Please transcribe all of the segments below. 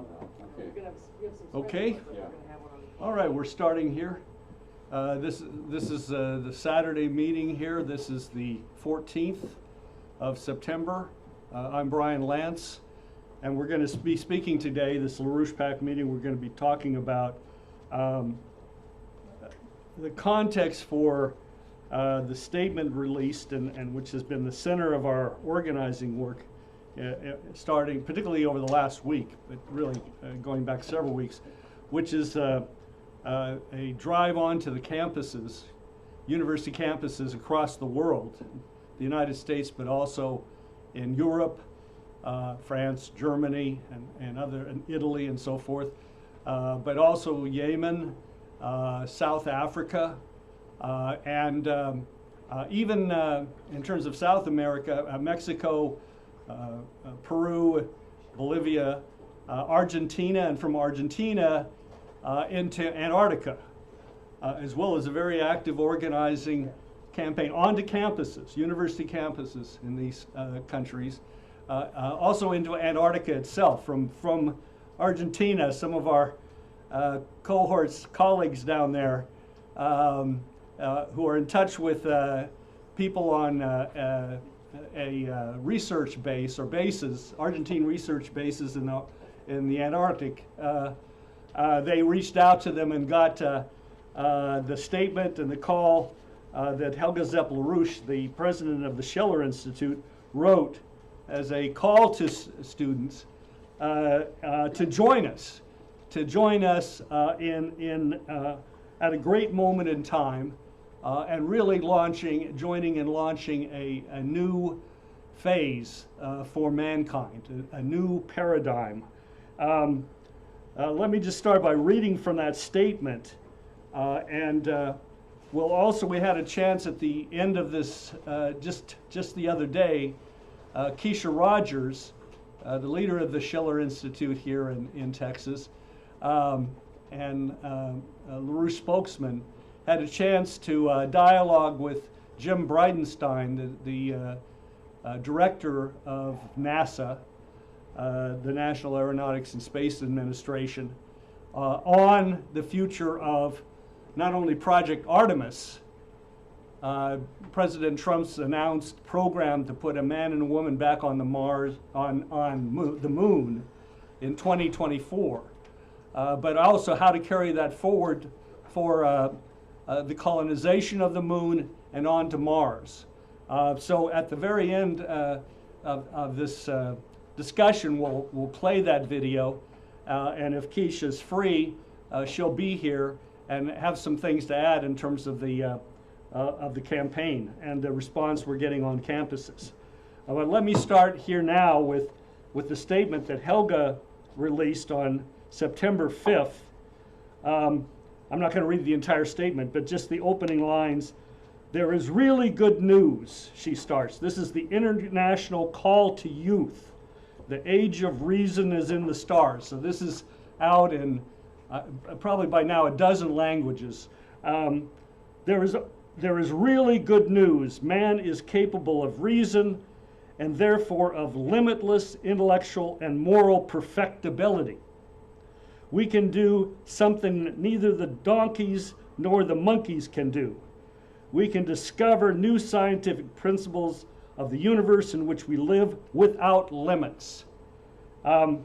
Okay. We have some Okay. ones, but we're gonna have one on the All right, we're starting here. This is the Saturday meeting here. This is the 14th of September. I'm Brian Lance, and we're going to be speaking today, this LaRouche PAC meeting, we're going to be talking about the context for the statement released, and which has been the center of our organizing work, starting particularly over the last week, but really going back several weeks, which is a drive onto the campuses, university campuses across the world, the United States, but also in Europe, France, Germany, and Italy, and so forth, but also Yemen, South Africa, and even in terms of South America, Mexico, Peru, Bolivia, Argentina, and from Argentina into Antarctica, as well as a very active organizing campaign onto campuses, university campuses in these countries, also into Antarctica itself. From Argentina, some of our cohorts, colleagues down there, who are in touch with people on a research base or bases, Argentine research bases in the Antarctic. They reached out to them and got the statement and the call that Helga Zepp-LaRouche, the president of the Schiller Institute, wrote as a call to students to join us in at a great moment in time, and really joining and launching a new phase for mankind, a new paradigm. Let me just start by reading from that statement, and we had a chance at the end of this, just the other day, Keisha Rogers, the leader of the Schiller Institute here in Texas, and LaRouche spokesman, had a chance to dialogue with Jim Bridenstine, the director of NASA, the National Aeronautics and Space Administration, on the future of not only Project Artemis, President Trump's announced program to put a man and a woman back on the the moon in 2024, but also how to carry that forward for the colonization of the moon and on to Mars. So at the very end of this discussion, we'll play that video, and if Keisha's free, she'll be here and have some things to add in terms of the campaign and the response we're getting on campuses. But let me start here now with the statement that Helga released on September 5th. I'm not going to read the entire statement, but just the opening lines. There is really good news, she starts. This is the international call to youth. The age of reason is in the stars. So this is out in probably by now a dozen languages. There is really good news. Man is capable of reason and therefore of limitless intellectual and moral perfectibility. We can do something neither the donkeys nor the monkeys can do. We can discover new scientific principles of the universe in which we live without limits. And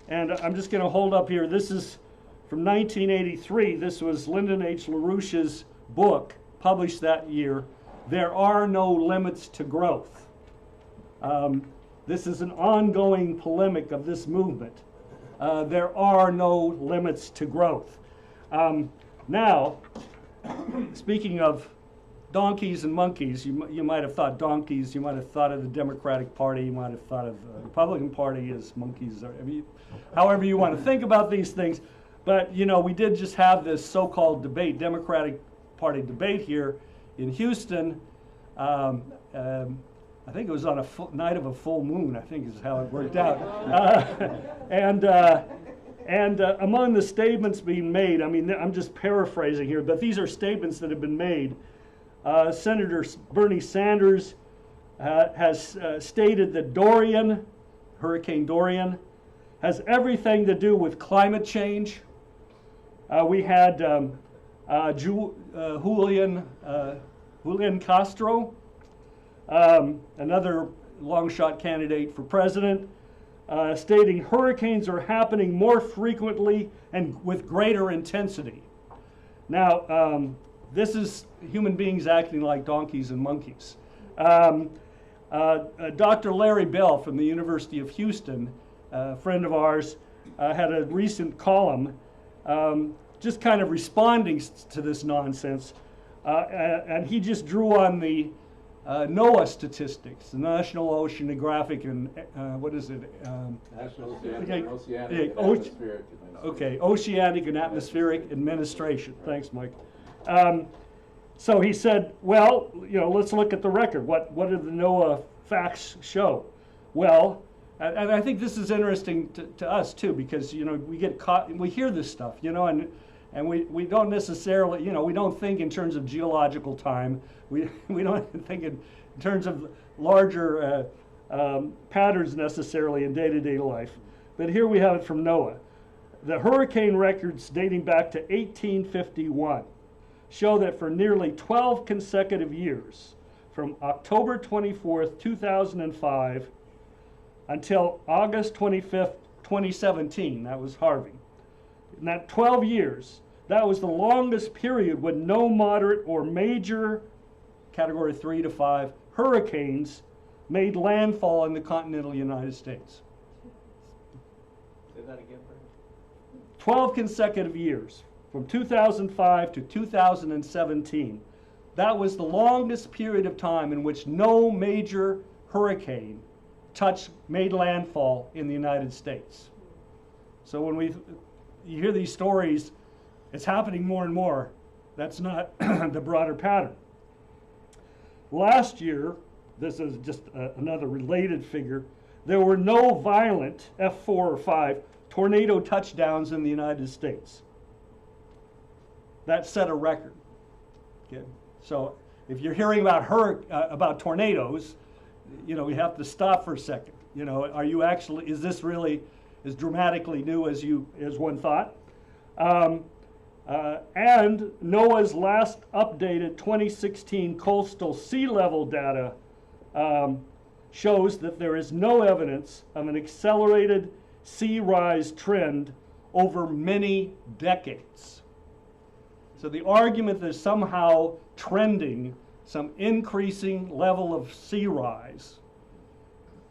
I'm just going to hold up here. This is from 1983. This was Lyndon H. LaRouche's book, published that year, There Are No Limits to Growth. This is an ongoing polemic of this movement. There are no limits to growth. Now, speaking of donkeys and monkeys, you might have thought donkeys, you might have thought of the Democratic Party, you might have thought of the Republican Party as monkeys, or, I mean, however you want to think about these things. But, you know, we did just have this so-called debate, Democratic Party debate here in Houston. I think it was on a night of a full moon, I think is how it worked out. And among the statements being made, I mean, I'm just paraphrasing here, but these are statements that have been made. Senator Bernie Sanders has stated that Hurricane Dorian, has everything to do with climate change. We had Julian Castro, another long shot candidate for president, stating hurricanes are happening more frequently and with greater intensity. Now, this is human beings acting like donkeys and monkeys. Dr. Larry Bell from the University of Houston, a friend of ours, had a recent column just kind of responding to this nonsense. And he just drew on the NOAA statistics, the National Oceanographic and what is it? National Oceanic and Atmospheric Administration. Oceanic and Atmospheric Administration. Thanks, Mike. So he said, well, let's look at the record. What do the NOAA facts show? Well, and I think this is interesting to us too, because we get caught, we hear this stuff, and we don't necessarily, we don't think in terms of geological time. We don't think in terms of larger patterns necessarily in day-to-day life. But here we have it from NOAA. The hurricane records dating back to 1851 show that for nearly 12 consecutive years, from October 24th, 2005 until August 25th, 2017, that was Harvey. In that 12 years, that was the longest period when no moderate or major Category 3 to 5 hurricanes made landfall in the continental United States. Say that again, Frank. 12 consecutive years, from 2005 to 2017. That was the longest period of time in which no major hurricane made landfall in the United States. So when you hear these stories, it's happening more and more. That's not the broader pattern. Last year, this is just another related figure, there were no violent F4 or 5 tornado touchdowns in the United States. That set a record. Okay. So if you're hearing about tornadoes, we have to stop for a second. Are you actually? Is this really as dramatically new as one thought? And NOAA's last updated 2016 coastal sea level data shows that there is no evidence of an accelerated sea rise trend over many decades. So the argument that somehow trending some increasing level of sea rise,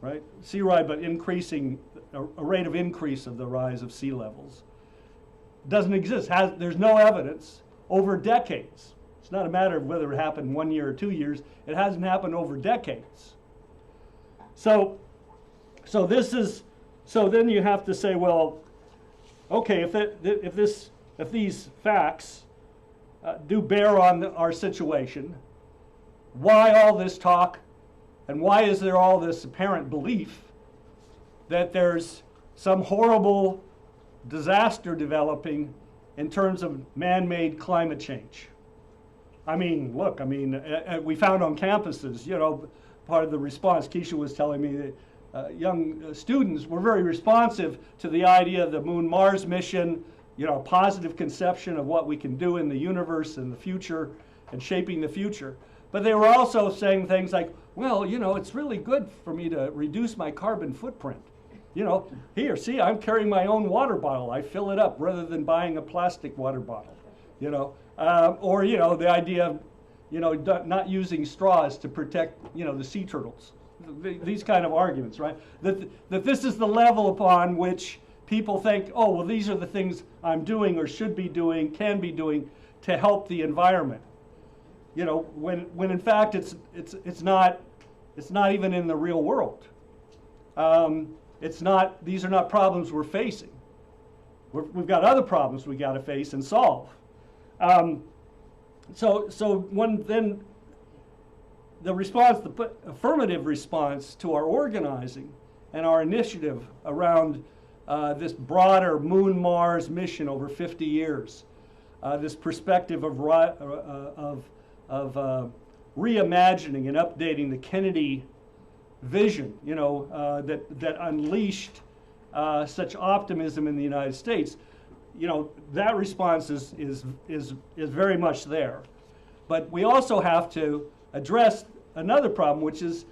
right? Sea rise, but increasing a rate of increase of the rise of sea levels doesn't exist. There's no evidence over decades. It's not a matter of whether it happened 1 year or 2 years. It hasn't happened over decades. So then you have to say, well, okay, if these facts do bear on our situation, why all this talk, and why is there all this apparent belief that there's some horrible disaster developing in terms of man-made climate change? I mean, look, we found on campuses, part of the response, Keisha was telling me that young students were very responsive to the idea of the Moon-Mars mission, a positive conception of what we can do in the universe and the future and shaping the future. But they were also saying things like, well, it's really good for me to reduce my carbon footprint. Here, see, I'm carrying my own water bottle. I fill it up rather than buying a plastic water bottle. Or the idea of, not using straws to protect, the sea turtles. These kind of arguments, right? That this is the level upon which people think, oh, well, these are the things I'm doing or should be doing, can be doing to help the environment. When in fact it's not even in the real world. These are not problems we're facing. We've got other problems we got to face and solve. Then the response, the affirmative response to our organizing and our initiative around this broader Moon-Mars mission over 50 years, this perspective of reimagining and updating the Kennedy vision, that unleashed such optimism in the United States, you know, that response is very much there. But we also have to address another problem, which is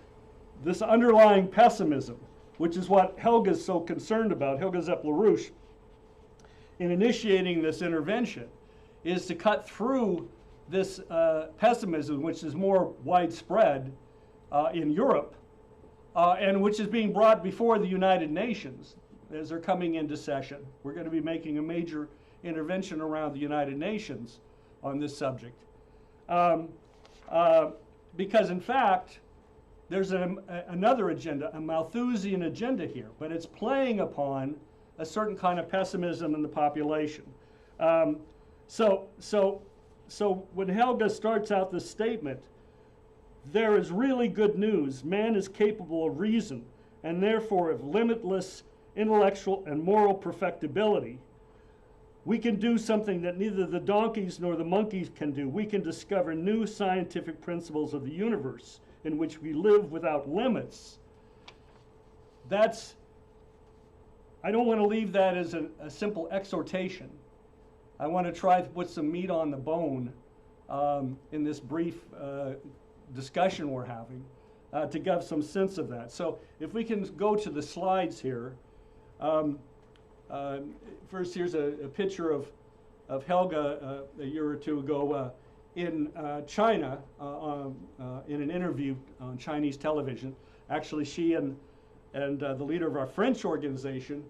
this underlying pessimism, which is what Helga's so concerned about, Helga Zepp-LaRouche, in initiating this intervention, is to cut through this pessimism, which is more widespread in Europe, and which is being brought before the United Nations as they're coming into session. We're going to be making a major intervention around the United Nations on this subject. Because in fact, there's another agenda, a Malthusian agenda here, but it's playing upon a certain kind of pessimism in the population. So when Helga starts out this statement, there is really good news. Man is capable of reason and therefore of limitless intellectual and moral perfectibility. We can do something that neither the donkeys nor the monkeys can do. We can discover new scientific principles of the universe in which we live without limits. I don't want to leave that as a simple exhortation. I want to try to put some meat on the bone in this brief discussion we're having to give some sense of that. So if we can go to the slides here. First, here's a picture of Helga a year or two ago in China in an interview on Chinese television. Actually, she and the leader of our French organization,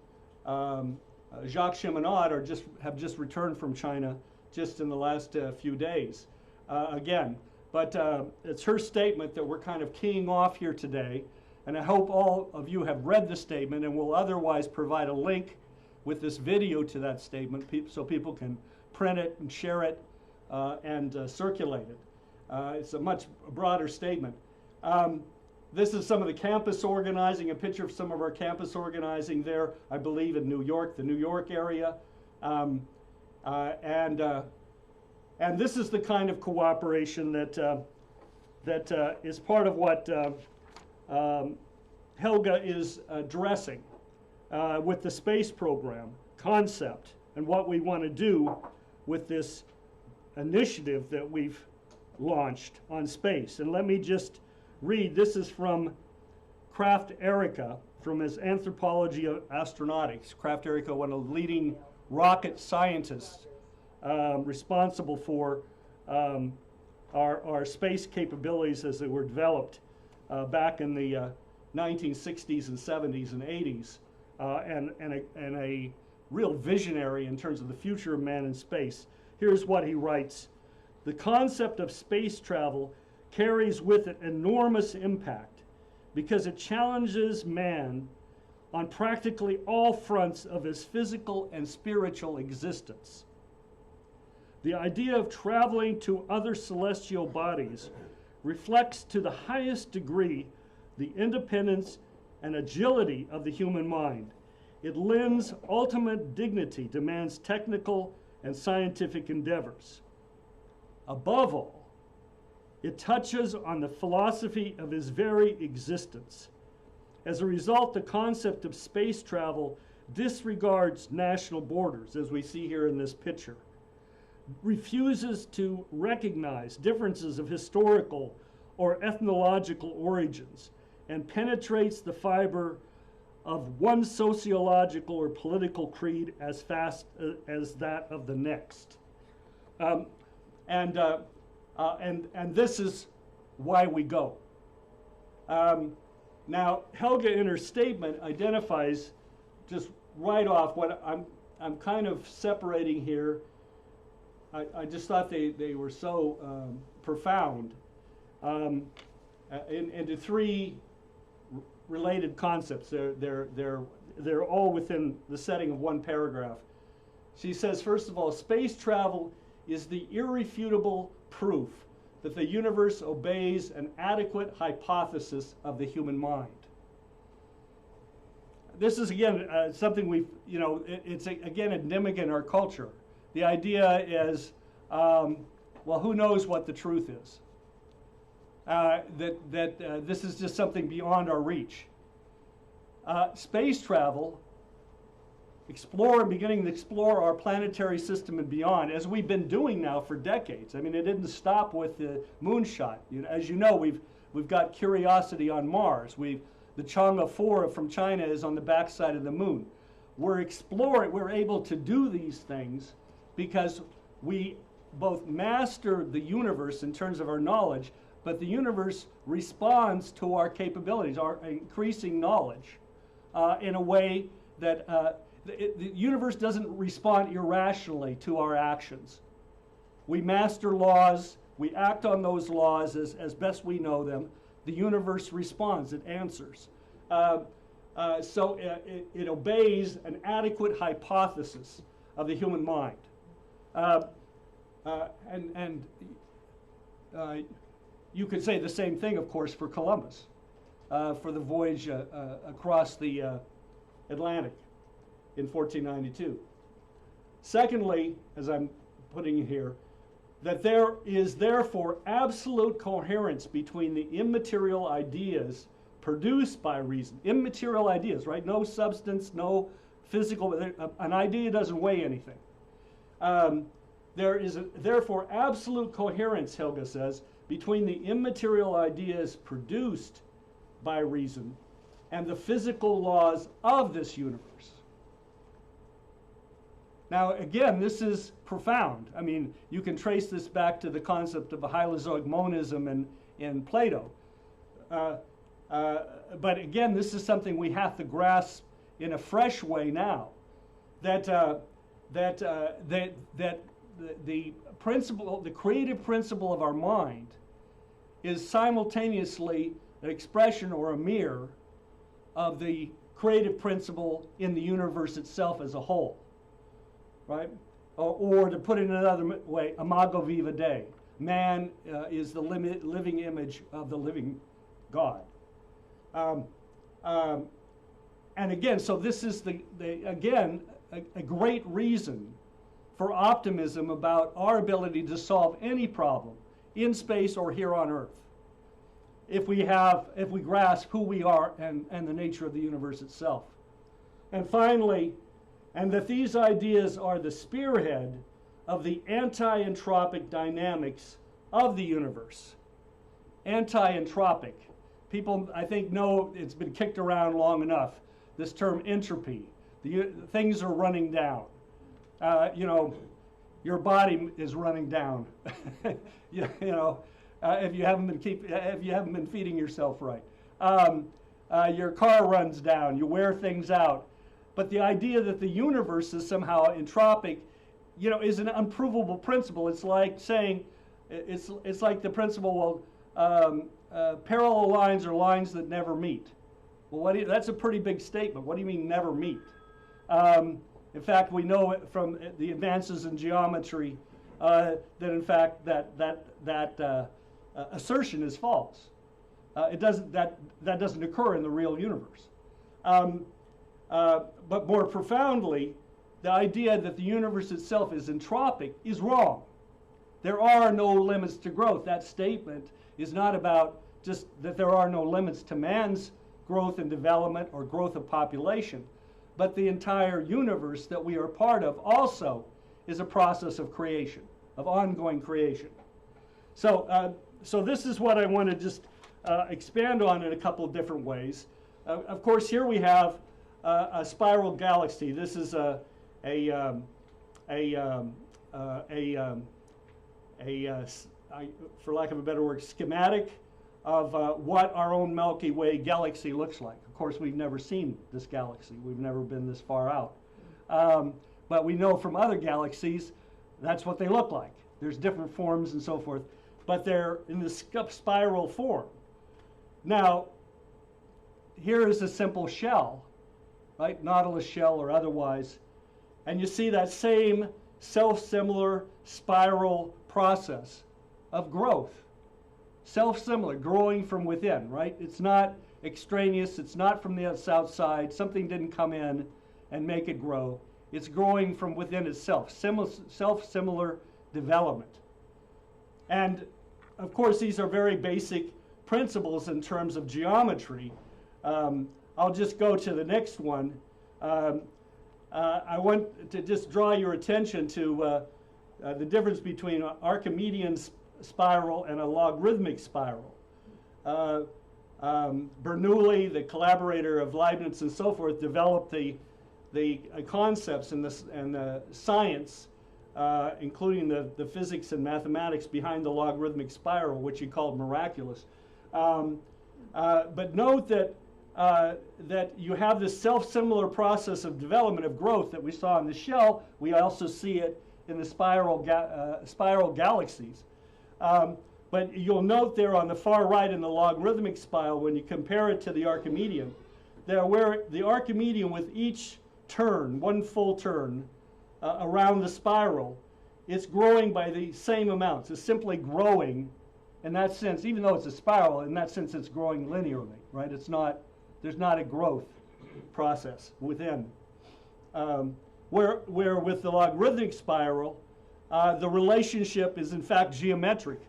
Jacques Cheminade, have just returned from China just in the last few days. Again, but it's her statement that we're kind of keying off here today. And I hope all of you have read the statement, and will otherwise provide a link with this video to that statement so people can print it and share it and circulate it. It's a much broader statement. This is some of the campus organizing, a picture of some of our campus organizing there, I believe in New York, the New York area. And this is the kind of cooperation that is part of what Helga is addressing with the space program concept and what we want to do with this initiative that we've launched on space. And let me just read, this is from Kraft Erika, from his Anthropology of Astronautics. Kraft Erika, one of the leading rocket scientists responsible for our space capabilities as they were developed back in the 1960s and 70s and 80s, and a real visionary in terms of the future of man in space. Here's what he writes. The concept of space travel carries with it enormous impact because it challenges man on practically all fronts of his physical and spiritual existence. The idea of traveling to other celestial bodies reflects to the highest degree the independence and agility of the human mind. It lends ultimate dignity to man's technical and scientific endeavors. Above all, it touches on the philosophy of his very existence. As a result, the concept of space travel disregards national borders, as we see here in this picture, refuses to recognize differences of historical or ethnological origins, and penetrates the fiber of one sociological or political creed as fast as that of the next. And this is why we go. Now, Helga in her statement identifies just right off what I'm kind of separating here. I just thought they were so profound into three related concepts. They're all within the setting of one paragraph. She says, first of all, space travel is the irrefutable proof that the universe obeys an adequate hypothesis of the human mind. This is, again, something we've, it's again endemic in our culture. The idea is, well, who knows what the truth is? That this is just something beyond our reach. Space travel beginning to explore our planetary system and beyond, as we've been doing now for decades. I mean, it didn't stop with the moonshot. As you know, we've got Curiosity on Mars. The Chang'e 4 from China is on the backside of the moon. We're able to do these things because we both master the universe in terms of our knowledge, but the universe responds to our capabilities, our increasing knowledge, in a way that the universe doesn't respond irrationally to our actions. We master laws, we act on those laws as best we know them. The universe responds, it answers. So it obeys an adequate hypothesis of the human mind. You could say the same thing, of course, for Columbus, for the voyage across the Atlantic in 1492. Secondly, as I'm putting here, that there is therefore absolute coherence between the immaterial ideas produced by reason. Immaterial ideas, right? No substance, no physical, an idea doesn't weigh anything. There is therefore absolute coherence, Helga says, between the immaterial ideas produced by reason and the physical laws of this universe. Now, again, this is profound. I mean, you can trace this back to the concept of a hylozoic monism in Plato. But again, this is something we have to grasp in a fresh way now. That the principle, the creative principle of our mind, is simultaneously an expression or a mirror of the creative principle in the universe itself as a whole, right? Or to put it in another way, imago viva Dei. Man is the living image of the living God. And again, so this is again a great reason for optimism about our ability to solve any problem in space or here on Earth, if we grasp who we are and the nature of the universe itself. And finally, and that these ideas are the spearhead of the anti-entropic dynamics of the universe. Anti-entropic. People, I think, know it's been kicked around long enough, this term entropy. Things are running down. Your body is running down. If you haven't been feeding yourself right, your car runs down. You wear things out. But the idea that the universe is somehow entropic, is an unprovable principle. It's like saying, it's like the principle, parallel lines are lines that never meet. Well, that's a pretty big statement. What do you mean never meet? In fact, we know from the advances in geometry that in fact that assertion is false. That doesn't occur in the real universe. But more profoundly, the idea that the universe itself is entropic is wrong. There are no limits to growth. That statement is not about just that there are no limits to man's growth and development or growth of population, but the entire universe that we are part of also is a process of creation, of ongoing creation. So this is what I want to just expand on in a couple of different ways. Of course, here we have a spiral galaxy. This is for lack of a better word, schematic of what our own Milky Way galaxy looks like. Of course, we've never seen this galaxy. We've never been this far out. But we know from other galaxies that's what they look like. There's different forms and so forth, but they're in this spiral form. Now, here is a simple shell, right? Nautilus shell or otherwise. And you see that same self-similar spiral process of growth. Self-similar, growing from within, right? It's not extraneous, it's not from the outside. Something didn't come in and make it grow. It's growing from within itself, self-similar development. And of course, these are very basic principles in terms of geometry. I'll just go to the next one. I want to just draw your attention to the difference between an Archimedean spiral and a logarithmic spiral. Bernoulli, the collaborator of Leibniz and so forth, developed the concepts and the science, including the physics and mathematics behind the logarithmic spiral, which he called miraculous. But note that that you have this self-similar process of development of growth that we saw in the shell. We also see it in the spiral galaxies. But you'll note there on the far right in the logarithmic spiral, when you compare it to the Archimedean, there where the Archimedean with each turn, one full turn around the spiral, it's growing by the same amounts. It's simply growing in that sense, even though it's a spiral, in that sense it's growing linearly, right? It's not, there's not a growth process within. Where with the logarithmic spiral, the relationship is in fact geometric.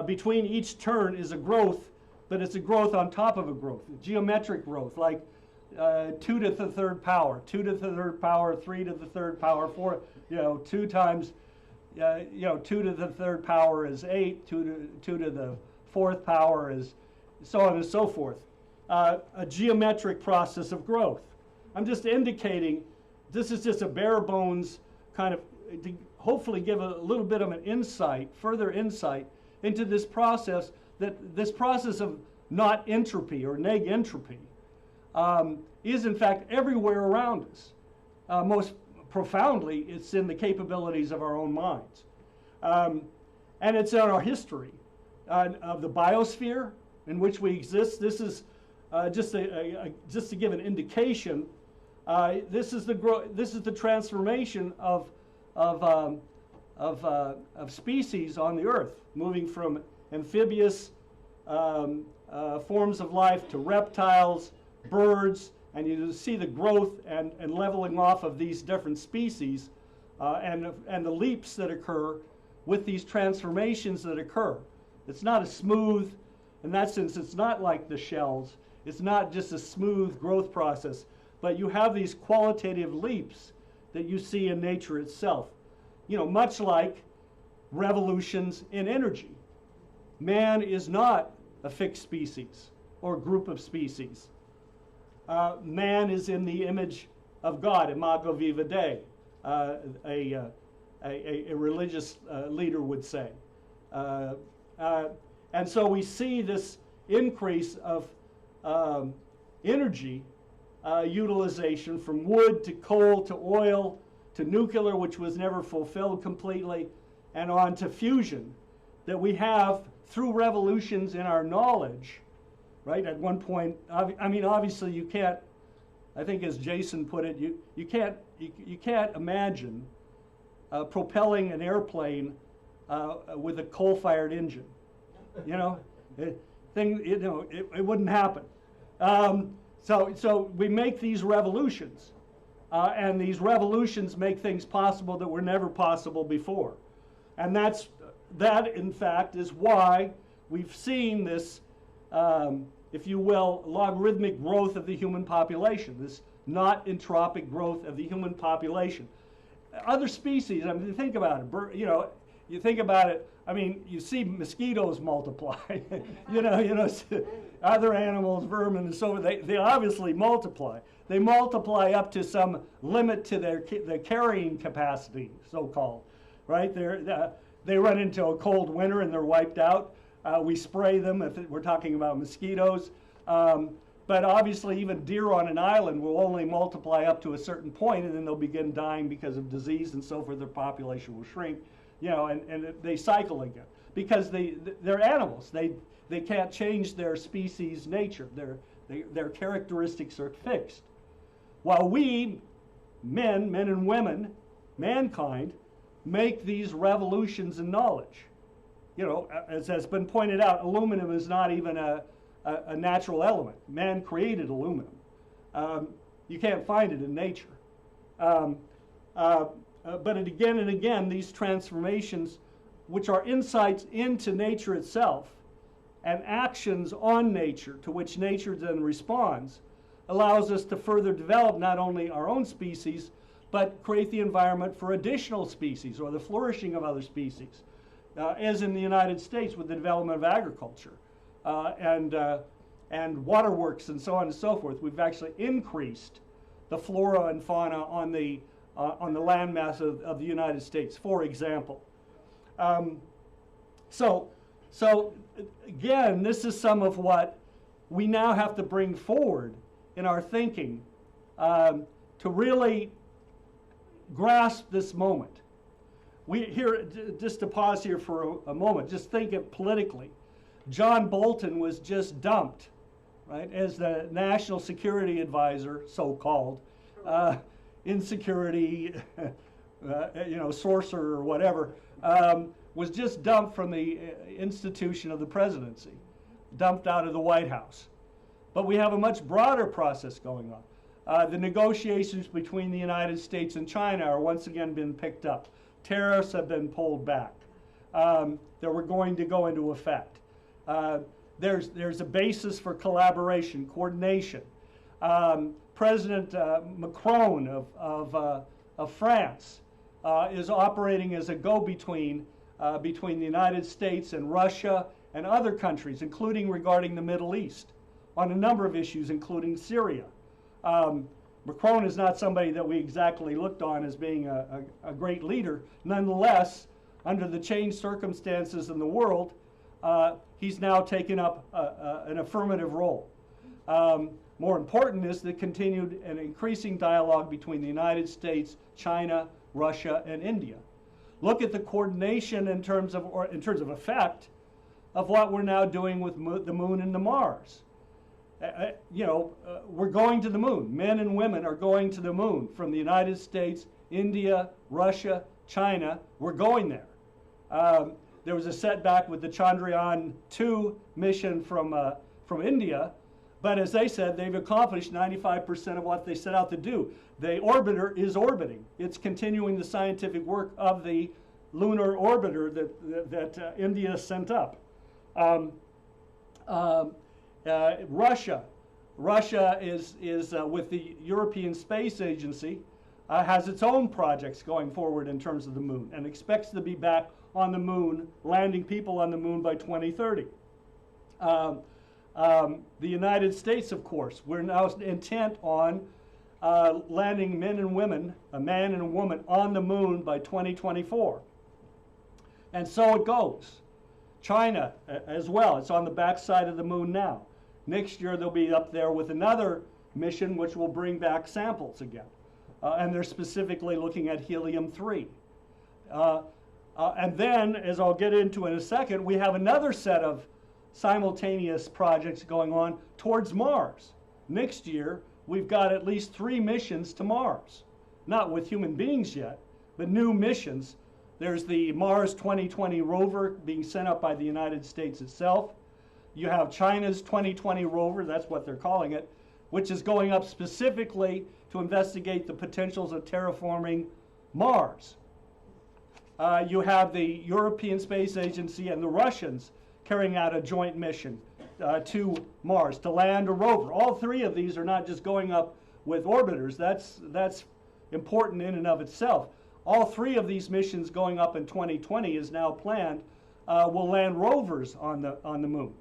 Between each turn is a growth, but it's a growth on top of a growth, geometric growth, like 2 to the third power, 2 to the third power, 3 to the third power, 4, 2 times, 2 to the third power is 8, 2 to the fourth power is so on and so forth. A geometric process of growth. I'm just indicating this is just a bare bones kind of, to hopefully give a little bit of an insight, further insight into this process, that this process of not entropy or neg entropy is in fact everywhere around us. Most profoundly, it's in the capabilities of our own minds. And it's in our history of the biosphere in which we exist. This is just to give an indication. This is the transformation of species on the Earth, moving from amphibious forms of life to reptiles, birds, and you see the growth and leveling off of these different species and the leaps that occur with these transformations that occur. It's not a smooth, in that sense, it's not like the shells. It's not just a smooth growth process, but you have these qualitative leaps that you see in nature itself. Much like revolutions in energy. Man is not a fixed species or group of species. Man is in the image of God, imago viva Dei, a religious leader would say. And so we see this increase of energy utilization from wood to coal to oil to nuclear, which was never fulfilled completely, and on to fusion that we have through revolutions in our knowledge, right? At one point, I mean, obviously you can't, I think as Jason put it, you can't imagine propelling an airplane with a coal-fired engine. It wouldn't happen. So we make these revolutions, and these revolutions make things possible that were never possible before. And that in fact is why we've seen this, if you will, logarithmic growth of the human population, this not entropic growth of the human population. Other species, I mean, think about it, you think about it, I mean, you see mosquitoes multiply, other animals, vermin, and so on, they obviously multiply. They multiply up to some limit to their carrying capacity, so-called, right? They run into a cold winter and they're wiped out. We spray them if we're talking about mosquitoes. But obviously even deer on an island will only multiply up to a certain point, and then they'll begin dying because of disease and so forth. Their population will shrink, and they cycle again. Because they're animals. They can't change their species' nature. Their characteristics are fixed. While we, men and women, mankind, make these revolutions in knowledge. As has been pointed out, aluminum is not even a natural element. Man created aluminum. You can't find it in nature. But again and again, these transformations, which are insights into nature itself and actions on nature to which nature then responds, allows us to further develop not only our own species, but create the environment for additional species or the flourishing of other species, as in the United States with the development of agriculture and waterworks and so on and so forth. We've actually increased the flora and fauna on the landmass of the United States, for example. So again, this is some of what we now have to bring forward in our thinking to really grasp this moment. Just to pause here for a moment, just think it politically. John Bolton was just dumped, right, as the National Security Advisor, so-called, insecurity, sorcerer or whatever, was just dumped from the institution of the presidency, dumped out of the White House. But we have a much broader process going on. The negotiations between the United States and China are once again been picked up. Tariffs have been pulled back. That were going to go into effect. There's a basis for collaboration, coordination. President Macron of France is operating as a go-between between the United States and Russia and other countries, including regarding the Middle East, on a number of issues, including Syria. Macron is not somebody that we exactly looked on as being a great leader. Nonetheless, under the changed circumstances in the world, he's now taken up an affirmative role. More important is the continued and increasing dialogue between the United States, China, Russia, and India. Look at the coordination in terms of effect of what we're now doing with the moon and the Mars. We're going to the moon. Men and women are going to the moon from the United States, India, Russia, China. We're going there. There was a setback with the Chandrayaan-2 mission from India, but as they said, they've accomplished 95% of what they set out to do. The orbiter is orbiting. It's continuing the scientific work of the lunar orbiter that India sent up. Russia is with the European Space Agency, has its own projects going forward in terms of the moon and expects to be back on the moon, landing people on the moon by 2030. The United States, of course, we're now intent on landing men and women, a man and a woman, on the moon by 2024. And so it goes. China as well, it's on the backside of the moon now. Next year they'll be up there with another mission which will bring back samples again. And they're specifically looking at helium-3. And then, as I'll get into in a second, we have another set of simultaneous projects going on towards Mars. Next year, we've got at least 3 missions to Mars. Not with human beings yet, but new missions. There's the Mars 2020 rover being sent up by the United States itself. You have China's 2020 rover, that's what they're calling it, which is going up specifically to investigate the potentials of terraforming Mars. You have the European Space Agency and the Russians carrying out a joint mission to Mars to land a rover. All 3 of these are not just going up with orbiters. That's important in and of itself. All 3 of these missions going up in 2020 is now planned will land rovers on the moon.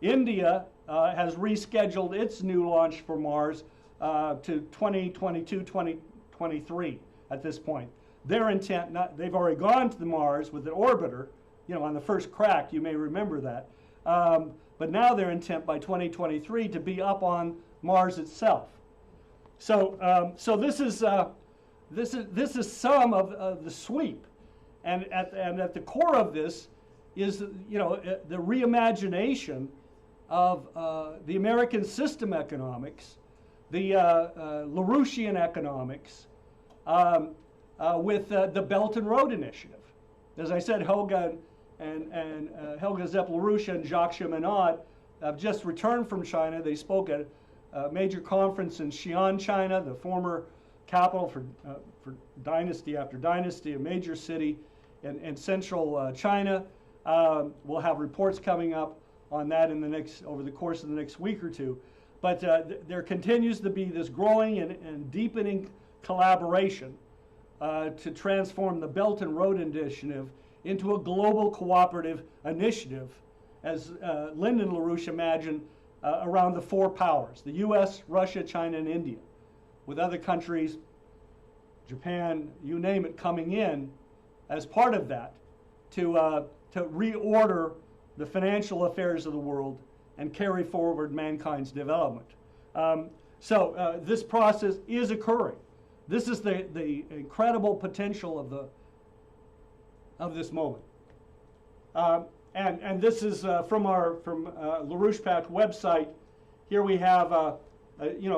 India has rescheduled its new launch for Mars to 2022, 2023 at this point. Their intent, they've already gone to the Mars with an orbiter, on the first crack, you may remember that. But now their intent by 2023 to be up on Mars itself. So this is some of the sweep, and at the core of this is the reimagination of the American system economics, the Larouchian economics, with the Belt and Road Initiative. As I said, Helga Zepp-LaRouche and Jacques Cheminade have just returned from China. They spoke at a major conference in Xi'an, China, the former capital for dynasty after dynasty, a major city in central China. We'll have reports coming up on that over the course of the next week or two. But there continues to be this growing and deepening collaboration to transform the Belt and Road Initiative into a global cooperative initiative, as Lyndon LaRouche imagined, around the four powers, the US, Russia, China, and India, with other countries, Japan, you name it, coming in as part of that to reorder the financial affairs of the world and carry forward mankind's development. So this process is occurring. This is the incredible potential of this moment. And this is from LaRouche Pact website. Here we have a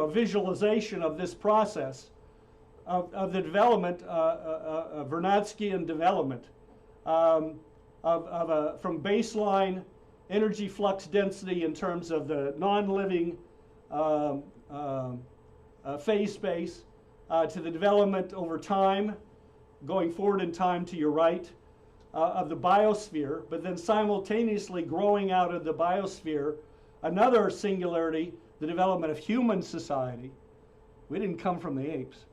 visualization of this process of the development, Vernadskian development from baseline energy flux density in terms of the non-living phase space to the development over time, going forward in time to your right, of the biosphere, but then simultaneously growing out of the biosphere another singularity, the development of human society. We didn't come from the apes.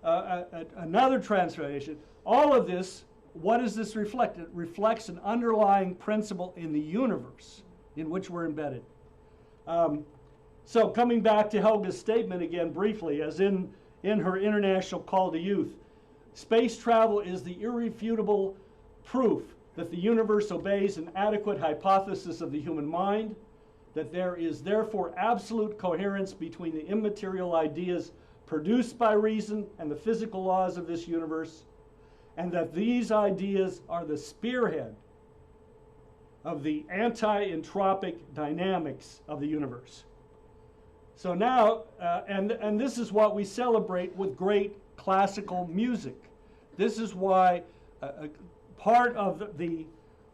Another transformation. All of this, what does this reflect? It reflects an underlying principle in the universe in which we're embedded. So coming back to Helga's statement again briefly, as in her international call to youth, space travel is the irrefutable proof that the universe obeys an adequate hypothesis of the human mind, that there is therefore absolute coherence between the immaterial ideas produced by reason and the physical laws of this universe, and that these ideas are the spearhead of the anti-entropic dynamics of the universe. So now, and this is what we celebrate with great classical music. This is why part of the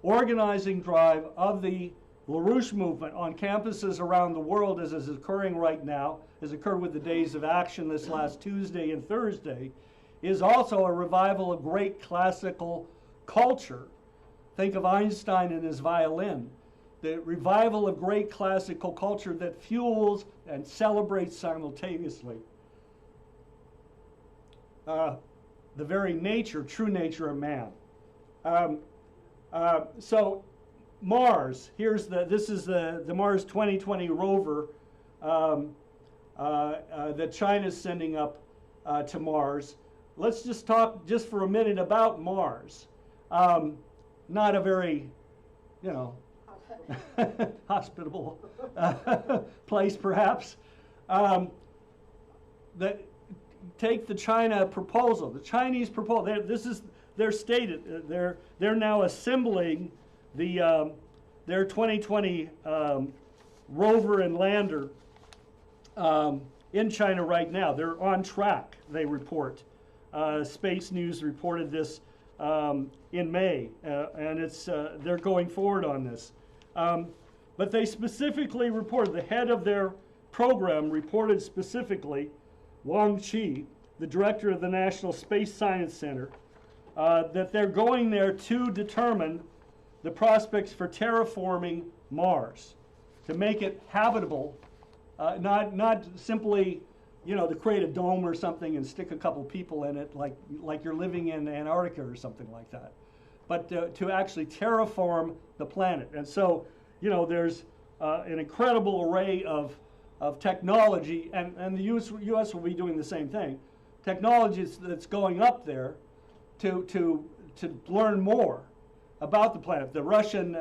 organizing drive of the LaRouche movement on campuses around the world, as is occurring right now, has occurred with the Days of Action this last Tuesday and Thursday, is also a revival of great classical culture. Think of Einstein and his violin. The revival of great classical culture that fuels and celebrates simultaneously the very nature, true nature of man. So Mars, this is the Mars 2020 rover that China's sending up to Mars. Let's just talk just for a minute about Mars. Not a very, hospitable place, perhaps. Take the China proposal. The Chinese proposal. They're stated. They're now assembling their 2020 rover and lander in China right now. They're on track, they report. Space News reported this in May, and they're going forward on this. But they specifically reported, the head of their program reported specifically, Wang Qi, the director of the National Space Science Center, that they're going there to determine the prospects for terraforming Mars, to make it habitable, not simply, to create a dome or something and stick a couple people in it like you're living in Antarctica or something like that, but to actually terraform the planet. And so, there's an incredible array of technology, and the U.S. will be doing the same thing. Technology that's going up there to learn more about the planet. The Russian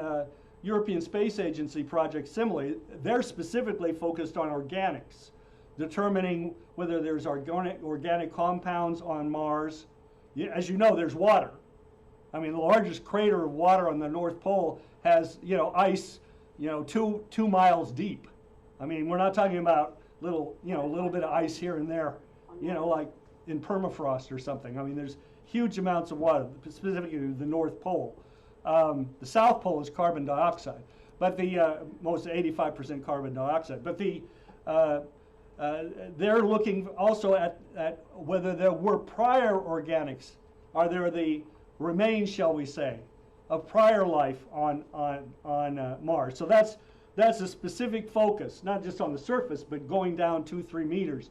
European Space Agency project, similarly, they're specifically focused on organics, determining whether there's organic compounds on Mars. As you know, there's water. I mean, the largest crater of water on the North Pole has, ice, 2 miles deep. I mean, we're not talking about a little bit of ice here and there, like in permafrost or something. I mean, there's huge amounts of water, specifically the North Pole. The South Pole is carbon dioxide, but most 85% carbon dioxide. But they're looking also at whether there were prior organics. Are there the remains, shall we say, of prior life on Mars? So that's a specific focus, not just on the surface, but going down 2-3 meters.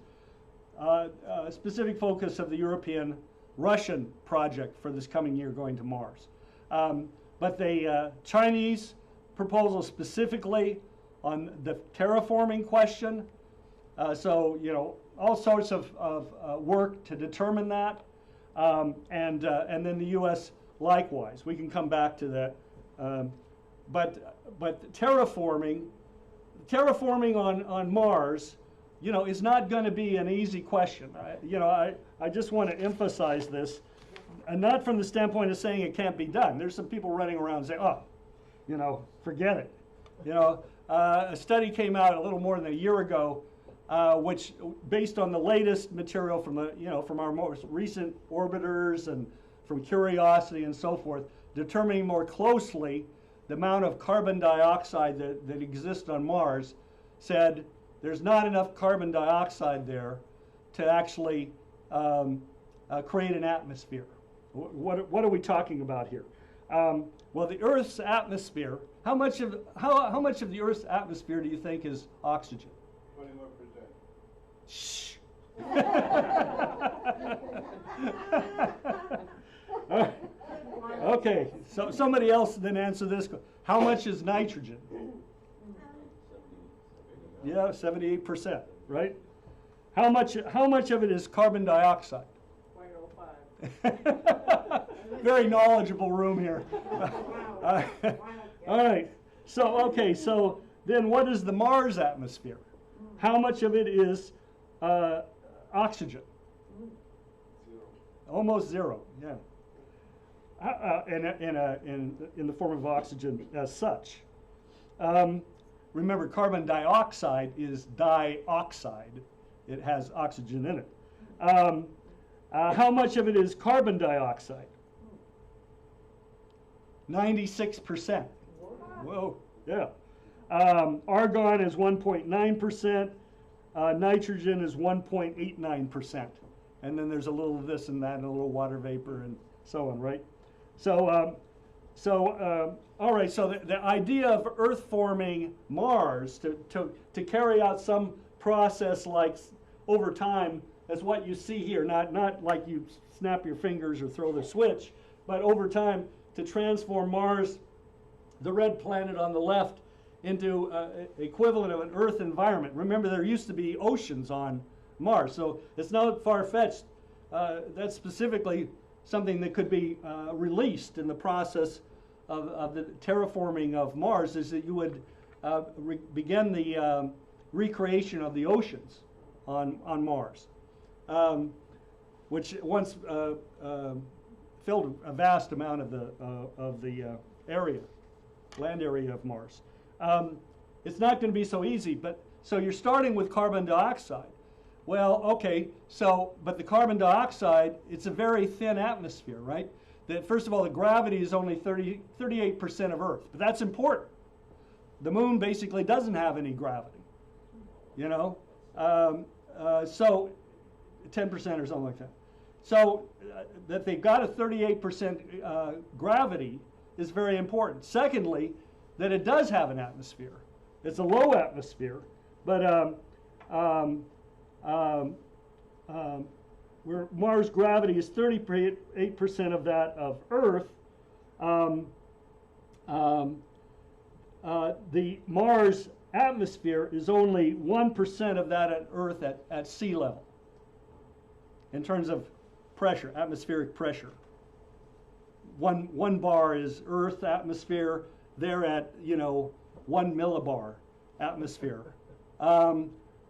specific focus of the European-Russian project for this coming year going to Mars. But the Chinese proposal specifically on the terraforming question, so all sorts of work to determine that, and then the U.S. likewise. We can come back to that, but terraforming on Mars, is not going to be an easy question. I just want to emphasize this, and not from the standpoint of saying it can't be done. There's some people running around saying, oh, forget it. A study came out a little more than a year ago, which, based on the latest material from our most recent orbiters and from Curiosity and so forth, determining more closely the amount of carbon dioxide that exists on Mars, said there's not enough carbon dioxide there to actually create an atmosphere. What are we talking about here? Well, the Earth's atmosphere, how much of the Earth's atmosphere do you think is oxygen? 21%. Shh. Okay, so somebody else then answer this. How much is nitrogen? Yeah, 78%, right? How much of it is carbon dioxide? 0.05. Very knowledgeable room here. All right. So then what is the Mars atmosphere? How much of it is oxygen? Zero. Almost zero. Yeah. In the form of oxygen as such. Remember, carbon dioxide is dioxide. It has oxygen in it. How much of it is carbon dioxide? 96%. Whoa, yeah. Argon is 1.9%. Nitrogen is 1.89%. And then there's a little of this and that, and a little water vapor and so on, right? So, all right, so the idea of Earth forming Mars to carry out some process like over time, as what you see here, not like you snap your fingers or throw the switch, but over time to transform Mars, the red planet on the left, into equivalent of an Earth environment. Remember, there used to be oceans on Mars, so it's not far-fetched. That's specifically something that could be released in the process of the terraforming of Mars, is that you would begin the recreation of the oceans on Mars, which once filled a vast amount of the area, land area of Mars. It's not going to be so easy, but so you're starting with carbon dioxide. Well, okay, but the carbon dioxide, it's a very thin atmosphere, right? That first of all, the gravity is only 38% of Earth, but that's important. The moon basically doesn't have any gravity, so 10% or something like that. So that they've got a 38% gravity is very important. Secondly, that it does have an atmosphere. It's a low atmosphere, but where Mars' gravity is 38% of that of Earth, the Mars atmosphere is only 1% of that at Earth at sea level in terms of pressure, atmospheric pressure. One bar is Earth atmosphere. They're at 1 millibar atmosphere.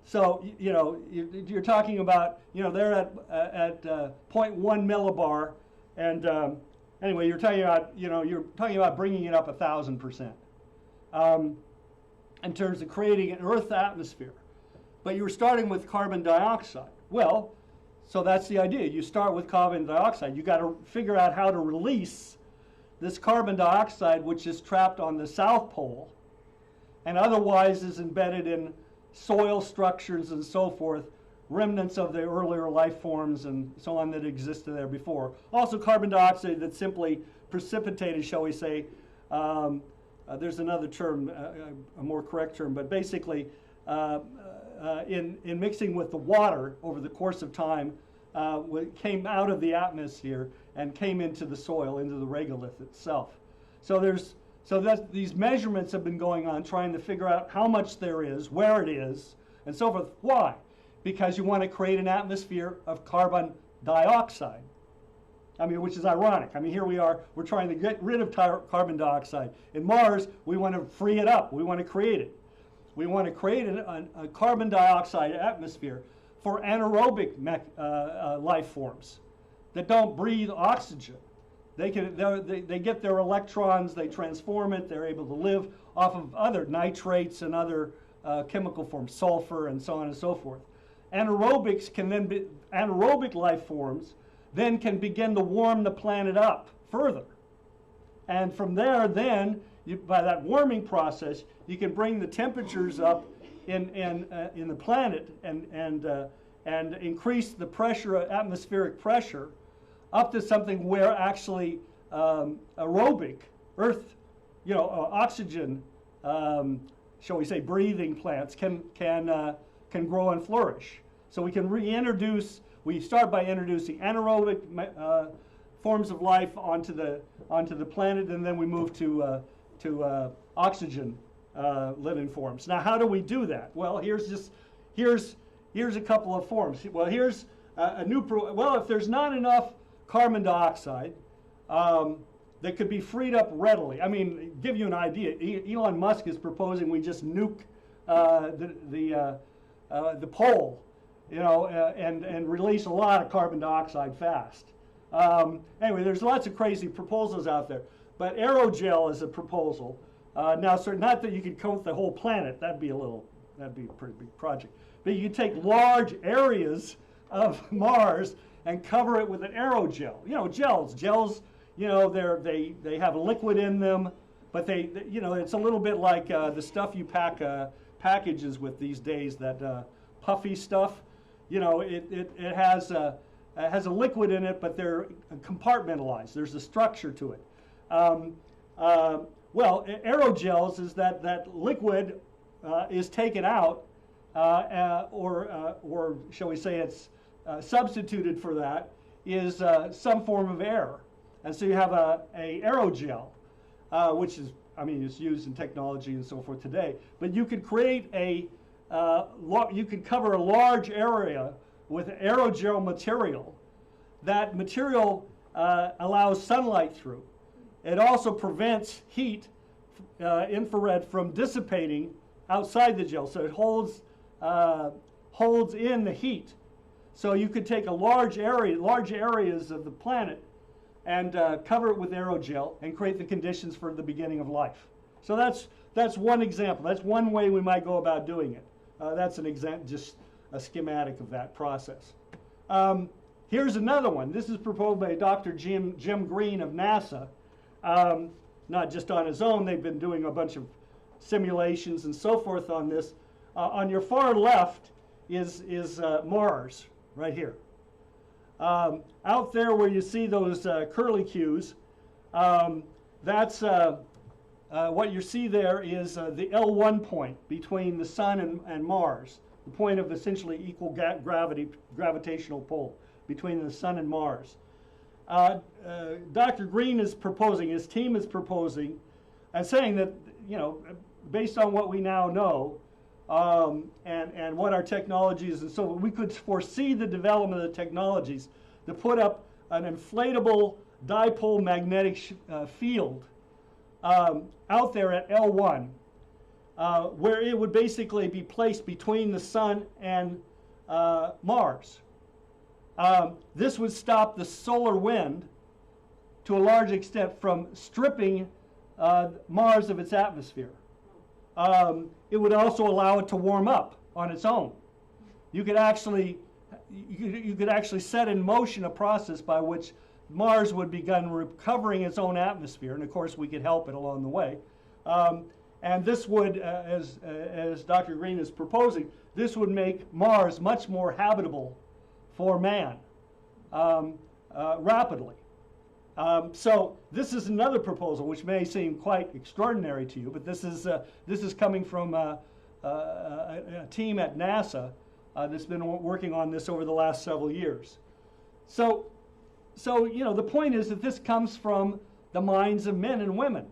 So you're talking about they're at 0.1 millibar, and anyway, you're talking about bringing it up 1,000% in terms of creating an Earth atmosphere. But you were starting with carbon dioxide. Well, so that's the idea. You start with carbon dioxide. You got to figure out how to release this carbon dioxide, which is trapped on the South Pole, and otherwise is embedded in soil structures and so forth, remnants of the earlier life forms and so on that existed there before. Also carbon dioxide that's simply precipitated, shall we say. There's another term, a more correct term, but basically in mixing with the water over the course of time, came out of the atmosphere and came into the soil, into the regolith itself. These measurements have been going on, trying to figure out how much there is, where it is, and so forth. Why? Because you want to create an atmosphere of carbon dioxide. I mean, which is ironic. I mean, here we are, we're trying to get rid of carbon dioxide. In Mars, we want to free it up. We want to create it. We want to create a carbon dioxide atmosphere for anaerobic life forms that don't breathe oxygen. They get their electrons, they transform it, they're able to live off of other nitrates and other chemical forms, sulfur and so on and so forth. Anaerobic life forms then can begin to warm the planet up further. And from there, then, by that warming process, you can bring the temperatures up in the planet and increase the pressure, atmospheric pressure, up to something where actually aerobic Earth, oxygen, shall we say, breathing plants can grow and flourish. So we can reintroduce. We start by introducing anaerobic forms of life onto the planet, and then we move to oxygen living forms. Now, how do we do that? Well, here's a couple of forms. Well, here's if there's not enough carbon dioxide that could be freed up readily. I mean, give you an idea. Elon Musk is proposing we just nuke the pole, and release a lot of carbon dioxide fast. Anyway, there's lots of crazy proposals out there, but aerogel is a proposal. Now, so not that you could coat the whole planet. That'd be a pretty big project. But you could take large areas of Mars and cover it with an aerogel. Gels. They have a liquid in them, but it's a little bit like the stuff you pack packages with these days. That puffy stuff. It has a liquid in it, but they're compartmentalized. There's a structure to it. Aerogels is that liquid is taken out, or shall we say it's substituted for that, is some form of air. And so you have a aerogel, which is, it's used in technology and so forth today. But you could create you could cover a large area with aerogel material. That material allows sunlight through. It also prevents heat, infrared, from dissipating outside the gel, so it holds in the heat. So you could take large areas of the planet and cover it with aerogel and create the conditions for the beginning of life. So that's one example. That's one way we might go about doing it. That's an example, just a schematic of that process. Here's another one. This is proposed by Dr. Jim Green of NASA. Not just on his own. They've been doing a bunch of simulations and so forth on this. On your far left is Mars, right here. Out there where you see those curlicues, that's what you see there is the L1 point between the Sun and Mars, the point of essentially equal gravitational pull between the Sun and Mars. Dr. Green is proposing, his team is proposing, and saying that, based on what we now know, and what our technologies, and so we could foresee the development of the technologies to put up an inflatable dipole magnetic field out there at L1, where it would basically be placed between the Sun and Mars. This would stop the solar wind to a large extent from stripping Mars of its atmosphere. It would also allow it to warm up on its own. You could actually set in motion a process by which Mars would begin recovering its own atmosphere, and of course we could help it along the way. And this would, as Dr. Green is proposing, this would make Mars much more habitable for man rapidly. So this is another proposal which may seem quite extraordinary to you, but this is coming from a team at NASA that's been working on this over the last several years. So the point is that this comes from the minds of men and women.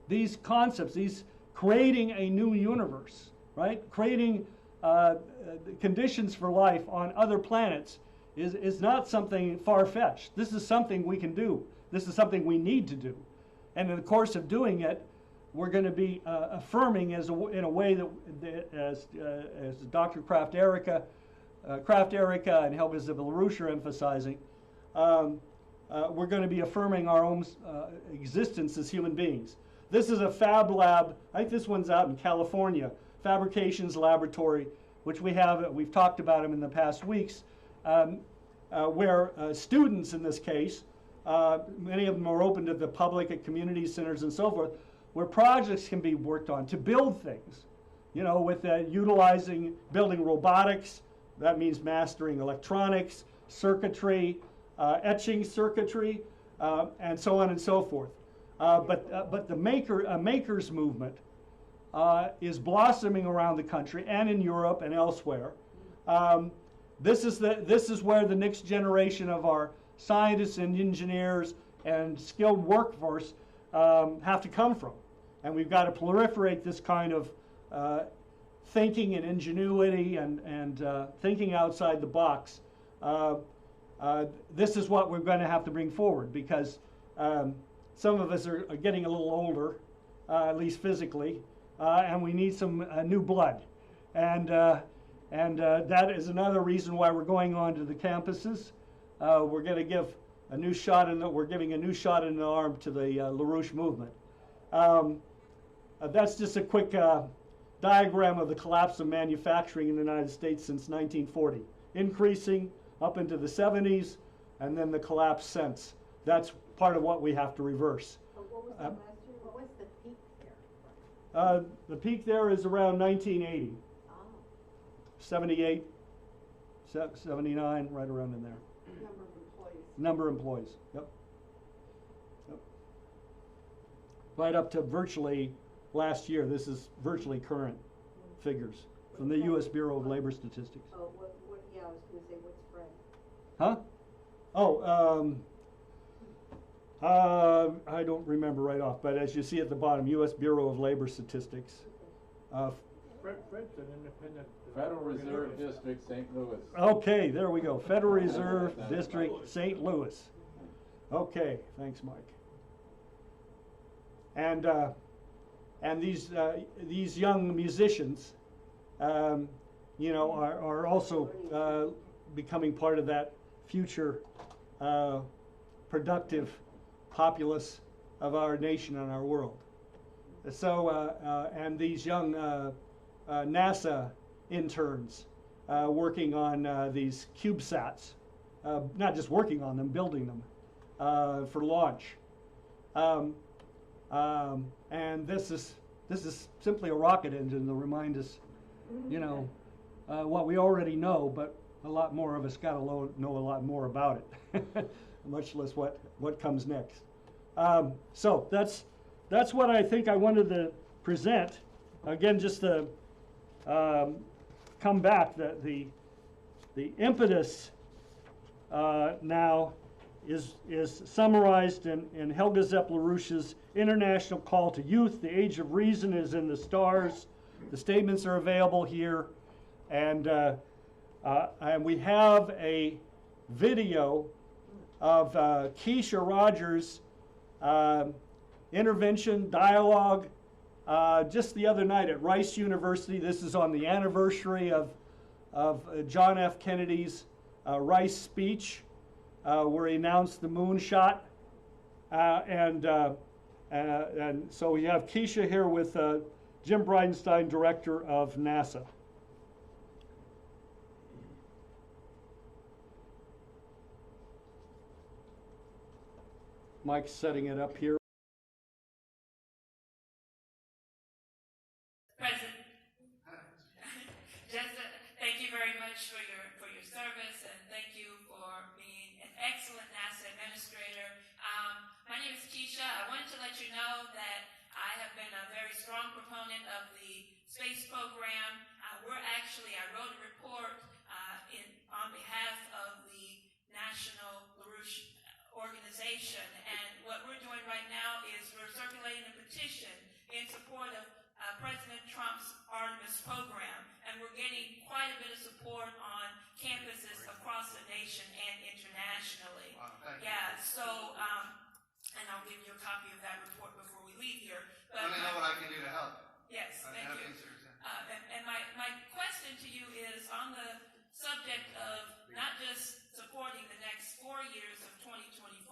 These concepts, these creating a new universe, right? Creating conditions for life on other planets is not something far-fetched. This is something we can do. This is something we need to do. And in the course of doing it, we're going to be affirming in a way that as Dr. Kraft Erica and Helga Ziebel-LaRouche are emphasizing, we're going to be affirming our own existence as human beings. This is a fab lab. I think this one's out in California, Fabrications Laboratory, which we've talked about them in the past weeks, where students in this case, many of them are open to the public at community centers and so forth, where projects can be worked on to build things, with building robotics. That means mastering electronics, circuitry, etching circuitry, and so on and so forth. But the makers movement is blossoming around the country and in Europe and elsewhere. This is where the next generation of our scientists and engineers and skilled workforce have to come from. And we've got to proliferate this kind of thinking and ingenuity and thinking outside the box. This is what we're going to have to bring forward, because some of us are getting a little older, at least physically, and we need some new blood. And that is another reason why we're going on to the campuses. We're going to give a new shot we're giving a new shot in the arm to the LaRouche movement. That's just a quick diagram of the collapse of manufacturing in the United States since 1940, increasing up into the 70s, and then the collapse since. That's part of what we have to reverse. What was the last year? What was the peak there? The peak there is around 1980. Oh. 78, 79, right around in there. Number of employees. Number of employees, yep. Right up to virtually last year. This is virtually current figures from the U.S. Bureau of Labor Statistics. Oh, yeah, I was going to say, what's Fred? Huh? I don't remember right off, but as you see at the bottom, U.S. Bureau of Labor Statistics. Fred's an independent. Federal Reserve District, St. Louis. Okay, there we go. Federal Reserve District, St. Louis. Okay, thanks, Mike. And these young musicians, are also becoming part of that future productive populace of our nation and our world. So, and these young NASA interns working on these CubeSats, not just working on them, building them for launch. And this is simply a rocket engine to remind us, what we already know, but a lot more of us got to know a lot more about it, much less what comes next. So that's what I think I wanted to present. Again, just to come back, the impetus now is summarized in Helga Ziebel-LaRouche's International Call to Youth. The Age of Reason is in the stars. The statements are available here, and we have a video of Keisha Rogers' intervention dialogue just the other night at Rice University. This is on the anniversary of John F. Kennedy's Rice speech, where he announced the moonshot. And so we have Keisha here with Jim Bridenstine, director of NASA. Mike's setting it up here. President, thank you very much for your service, and thank you for being an excellent NASA administrator. My name is Keisha. I wanted to let you know that I have been a very strong proponent of the space program. I wrote a report on behalf of the National LaRouche organization, and what we're doing right now is we're circulating a petition in support of President Trump's Artemis program, and we're getting quite a bit of support on campuses across the nation and internationally. Wow, thank you. Yeah, so, and I'll give you a copy of that report before we leave here. Let me know what I can do to help. Yes, I'm thank happy you. to. And my question to you is on the subject of not just supporting the next 4 years of 2024,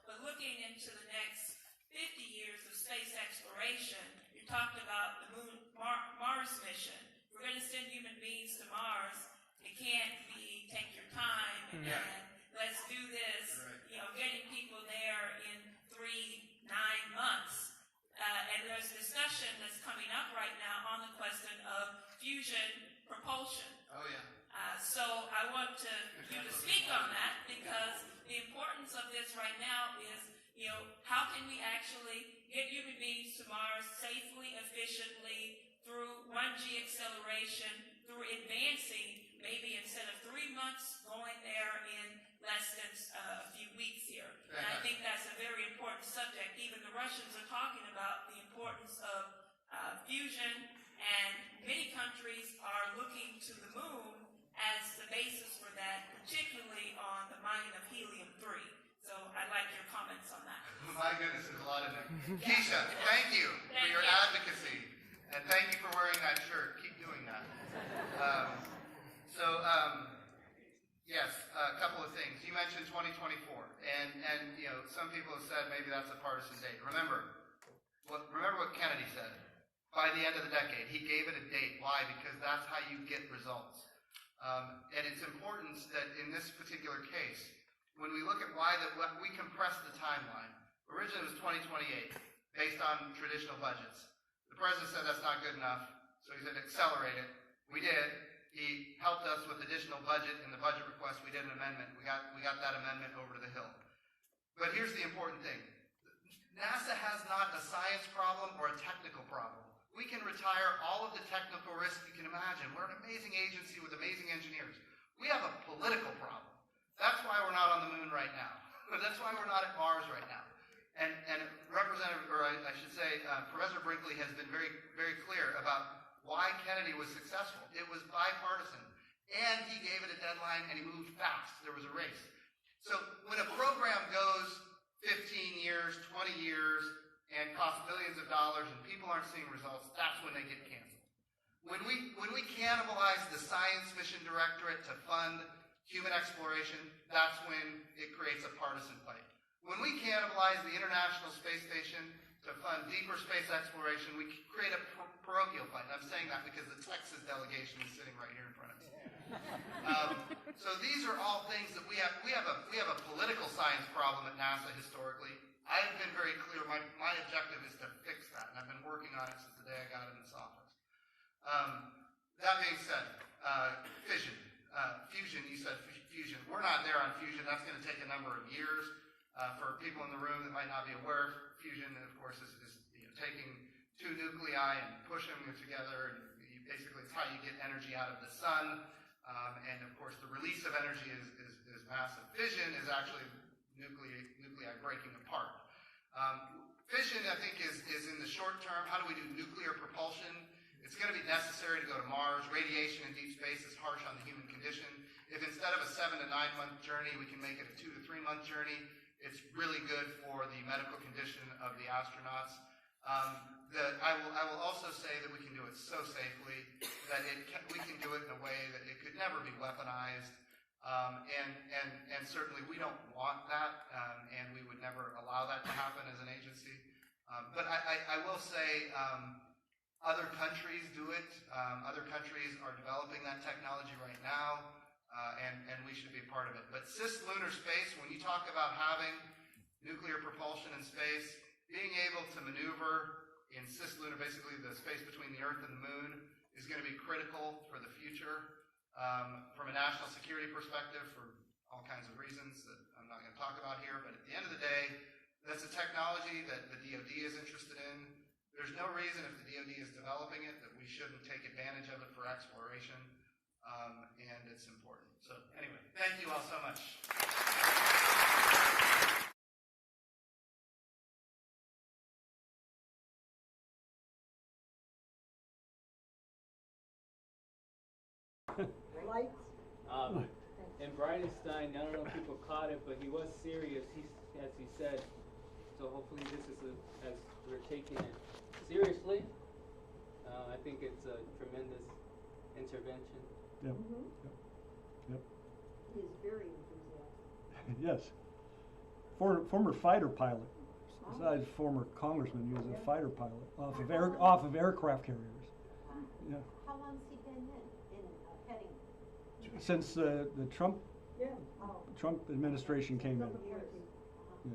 but looking into the next 50 years of space exploration. You talked about the Mars mission. We're going to send human beings to Mars. It can't be take your time and let's do this. Right. Getting people there in 3-9 months. And there's discussion that's coming up right now on the question of fusion propulsion. Oh, yeah. So I want you to speak on that, because the importance of this right now is, how can we actually get human beings to Mars safely, efficiently, through 1G acceleration, through advancing, maybe instead of 3 months, going there in less than a few weeks here. And I think that's a very important subject. Even the Russians are talking about the importance of fusion, and many countries are looking to the moon as the basis for that, particularly on the mining of helium-3. So I'd like your comments on that. My goodness, there's a lot in there. Keisha, thank you for Thank your you. advocacy. And thank you for wearing that shirt. Keep doing that. Yes, a couple of things. You mentioned 2024, and some people have said maybe that's a partisan date. Remember what Kennedy said. By the end of the decade, he gave it a date. Why? Because that's how you get results. And it's important that in this particular case, when we look at we compressed the timeline. Originally it was 2028, based on traditional budgets. The president said that's not good enough, so he said accelerate it. We did. He helped us with additional budget in the budget request. We did an amendment. We got that amendment over to the Hill. But here's the important thing. NASA has not a science problem or a technical problem. We can retire all of the technical risk you can imagine. We're an amazing agency with amazing engineers. We have a political problem. That's why we're not on the moon right now. That's why we're not at Mars right now. And Professor Brinkley has been very, very clear about why Kennedy was successful. It was bipartisan. And he gave it a deadline, and he moved fast. There was a race. So when a program goes 15 years, 20 years, and costs billions of dollars, and people aren't seeing results, that's when they get canceled. When we cannibalize the Science Mission Directorate to fund human exploration, that's when it creates a partisan fight. When we cannibalize the International Space Station to fund deeper space exploration, we create a parochial fight. And I'm saying that because the Texas delegation is sitting right here in front of us. So these are all things that we have a political science problem at NASA historically. I've been very clear. My objective is to fix that, and I've been working on it since the day I got in this office. That being said, fission. Fusion, you said fusion. We're not there on fusion. That's going to take a number of years. For people in the room that might not be aware, fusion, of course, is taking two nuclei and pushing them together. And basically, it's how you get energy out of the sun. And of course, the release of energy is massive. Fission is actually nuclei breaking apart. Fission, I think, is in the short term. How do we do nuclear propulsion? It's going to be necessary to go to Mars. Radiation in deep space is harsh on the human condition. If instead of a 7 to 9 month journey, we can make it a 2 to 3 month journey, it's really good for the medical condition of the astronauts. I will also say that we can do it so safely that we can do it in a way that it could never be weaponized. And certainly we don't want that, and we would never allow that to happen as an agency. But I will say, other countries do it. Other countries are developing that technology right now, and we should be a part of it. But cislunar space, when you talk about having nuclear propulsion in space, being able to maneuver in cislunar, basically the space between the Earth and the Moon, is going to be critical for the future. From a national security perspective, for all kinds of reasons that I'm not going to talk about here, but at the end of the day, that's a technology that the DoD is interested in. There's no reason if the DoD is developing it that we shouldn't take advantage of it for exploration, and it's important. So anyway, thank you all so much. Lights? And Bridenstine, I don't know if people caught it, but he was serious. As he said. So hopefully this is as we're taking it seriously. I think it's a tremendous intervention. Yep. Mm-hmm. Yep. He is very enthusiastic. Yes. Former fighter pilot. Besides former congressman, he was a fighter pilot off of aircraft carriers. Yeah. How long's he been in heading? Since the Trump Yeah. Oh. Trump administration came in. Years. Yeah.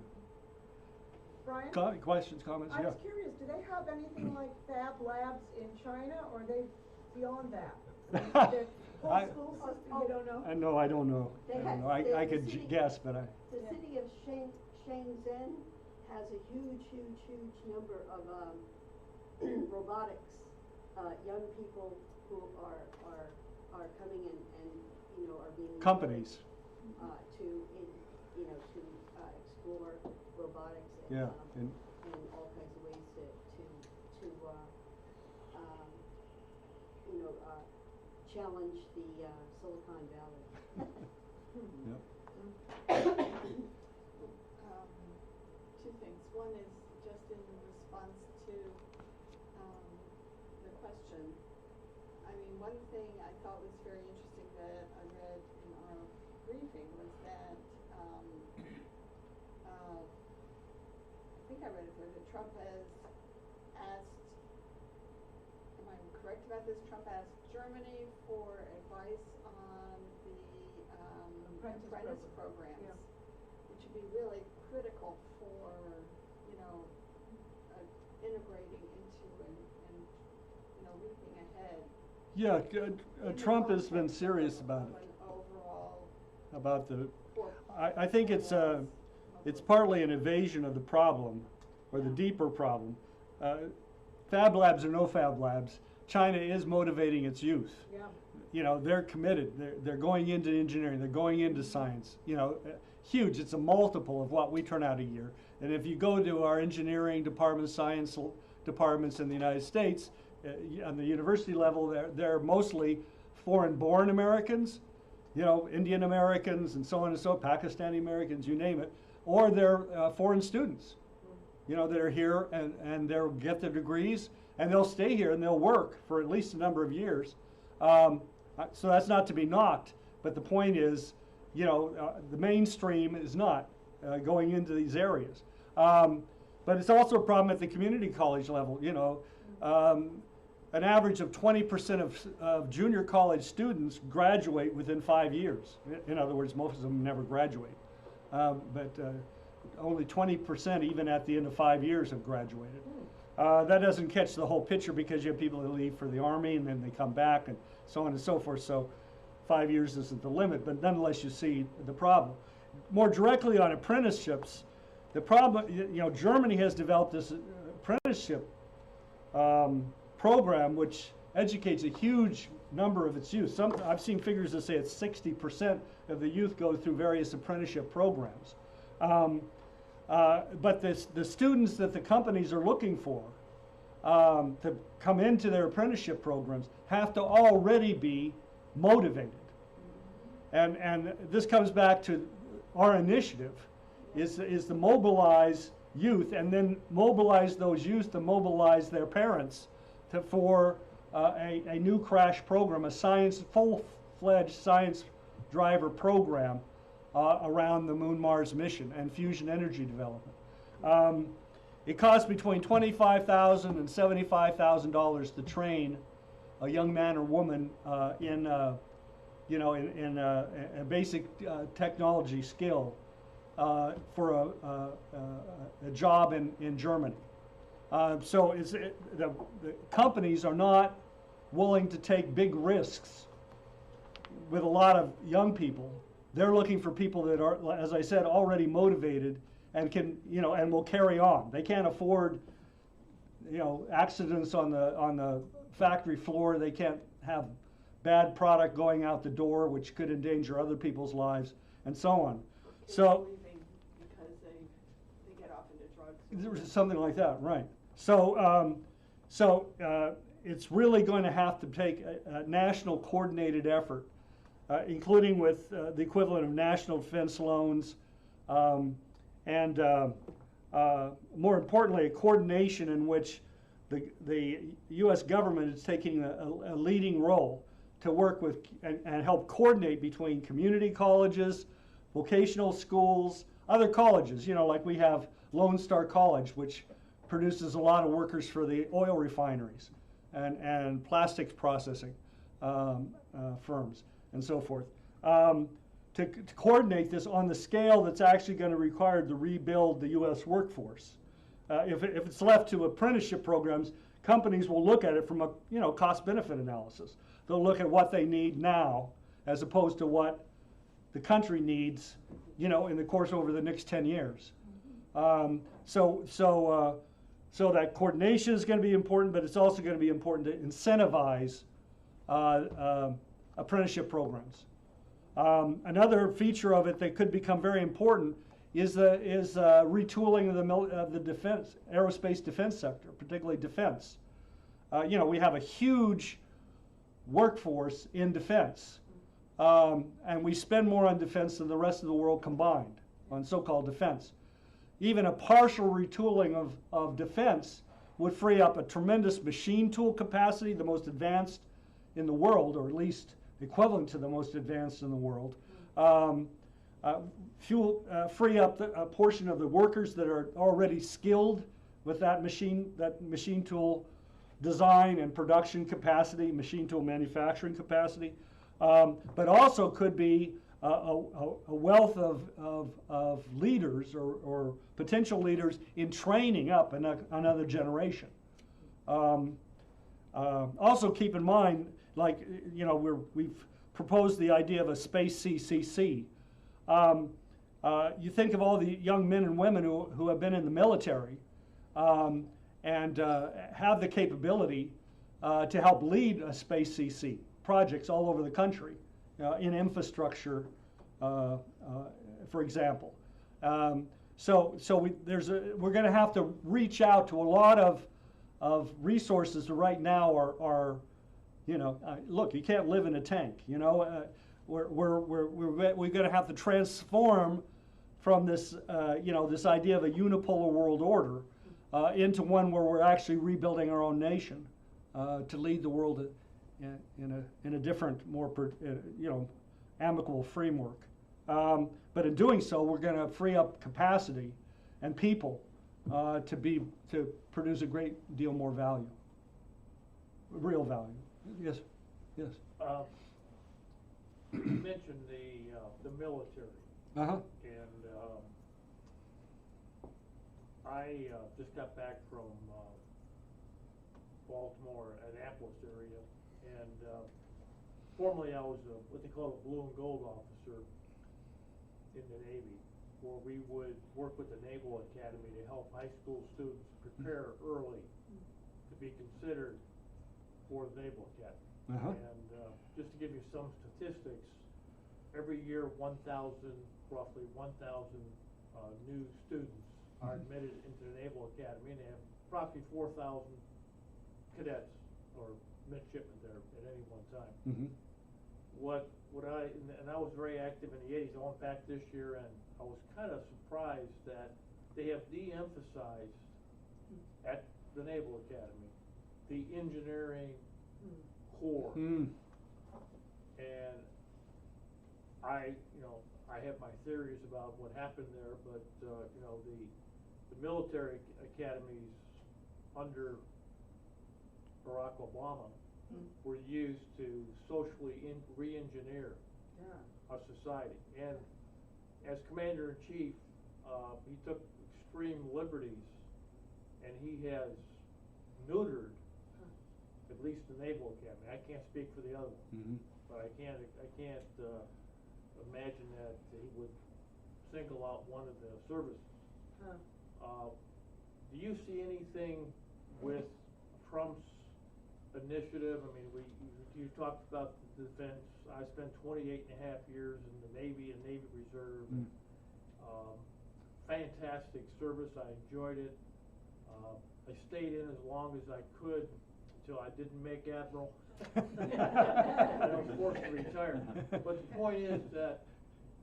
Brian? Questions, comments? I Yeah. was curious, do they have anything like Fab Labs in China, or are they beyond that? The whole I- school system, you don't know? I know. I don't know. They I don't had- know. I the could city- guess, but I. The city of Shenzhen has a huge number of robotics, young people who are coming in and, you know, are being Companies. to explore robotics and, Yeah. and all kinds of ways to challenge the Silicon Valley. Yep. Two things. One is just in response to the question. I mean, one thing I thought was very interesting that I read in our briefing was that I think I read it there that Trump has asked, am I correct about this? Trump asked Germany for advice on the apprentice programs, Yeah. which would be really critical for, you know, integrating into and you know, leaping ahead. Yeah. in the Trump has been context serious of about an it. overall About the. for- I think it's partly an evasion of the problem, or the deeper problem. Fab Labs or no Fab Labs, China is motivating its youth. Yeah. You know, they're committed. They're going into engineering. They're going into science. You know, huge. It's a multiple of what we turn out a year. And if you go to our engineering departments, science departments in the United States, on the university level, they're mostly foreign-born Americans, you know, Indian Americans and so on and so, Pakistani Americans, you name it, or they're foreign students, you know, that are here and they'll get their degrees and they'll stay here and they'll work for at least a number of years. So that's not to be knocked, but the point is, you know, the mainstream is not going into these areas. But it's also a problem at the community college level, you know. An average of 20% of junior college students graduate within 5 years. In other words, most of them never graduate. But only 20% even at the end of 5 years have graduated. That doesn't catch the whole picture because you have people that leave for the Army and then they come back and so on and so forth. So 5 years isn't the limit, but nonetheless you see the problem. More directly on apprenticeships, the problem, you know, Germany has developed this apprenticeship program which educates a huge number of its youth. I've seen figures that say it's 60% of the youth go through various apprenticeship programs. But the students that the companies are looking for to come into their apprenticeship programs have to already be motivated. And this comes back to our initiative, is to mobilize youth and then mobilize those youth to mobilize their parents for a new crash program, a full-fledged science driver program around the Moon Mars mission and fusion energy development. It costs between $25,000 and $75,000 to train a young man or woman in a basic technology skill for a job in Germany. So the companies are not willing to take big risks with a lot of young people. They're looking for people that are, as I said, already motivated and can, you know, and will carry on. They can't afford, accidents on the factory floor. They can't have bad product going out the door, which could endanger other people's lives, and so on. So Leaving because they get off into drugs. there's something like that, right? So it's really going to have to take a national coordinated effort, including with the equivalent of national defense loans, and more importantly, a coordination in which the U.S. government is taking a leading role to work with and help coordinate between community colleges, vocational schools, other colleges. Like we have Lone Star College, which produces a lot of workers for the oil refineries and plastics processing firms and so forth. To coordinate this on the scale that's actually going to require to rebuild the U.S. workforce. If it's left to apprenticeship programs, companies will look at it from a cost-benefit analysis. They'll look at what they need now as opposed to what the country needs, in the course over the next 10 years. So that coordination is going to be important, but it's also going to be important to incentivize apprenticeship programs. Another feature of it that could become very important is retooling of the defense, aerospace defense sector, particularly defense. We have a huge workforce in defense, and we spend more on defense than the rest of the world combined on so-called defense. Even a partial retooling of defense would free up a tremendous machine tool capacity, the most advanced in the world, or at least equivalent to the most advanced in the world. Free up a portion of the workers that are already skilled with that machine tool design and production capacity, machine tool manufacturing capacity, but also could be a wealth of leaders or potential leaders in training up another generation. Also keep in mind, we've proposed the idea of a space CCC. You think of all the young men and women who have been in the military and have the capability to help lead a space CC projects all over the country in infrastructure, for example. We're going to have to reach out to a lot of resources that right now are look, you can't live in a tank. We're going to have to transform from this this idea of a unipolar world order into one where we're actually rebuilding our own nation to lead the world in a different, more amicable framework. But in doing so, we're going to free up capacity and people to produce a great deal more value, real value. Yes, yes. You mentioned the military. Uh-huh. And I just got back from Baltimore, Annapolis area, and formerly I was what they call a blue and gold officer in the Navy, where we would work with the Naval Academy to help high school students prepare early to be considered for the Naval Academy. Uh-huh. And just to give you some statistics, every year roughly 1,000 new students are admitted into the Naval Academy, and they have approximately 4,000 cadets or midshipmen there at any one time. Mm-hmm. And I was very active in the 80s. I went back this year, and I was kind of surprised that they have de-emphasized at the Naval Academy the engineering core. And I have my theories about what happened there, but the military academies under Barack Obama were used to socially re-engineer our society. And as Commander-in-Chief, he took extreme liberties, and he has neutered at least the Naval Academy. I can't speak for the other one, but I can't imagine that he would single out one of the services. Do you see anything with Trump's initiative. I mean, you talked about the defense. I spent 28 and a half years in the Navy and Navy Reserve. Fantastic service. I enjoyed it. I stayed in as long as I could until I didn't make Admiral. I was forced to retire. But the point is that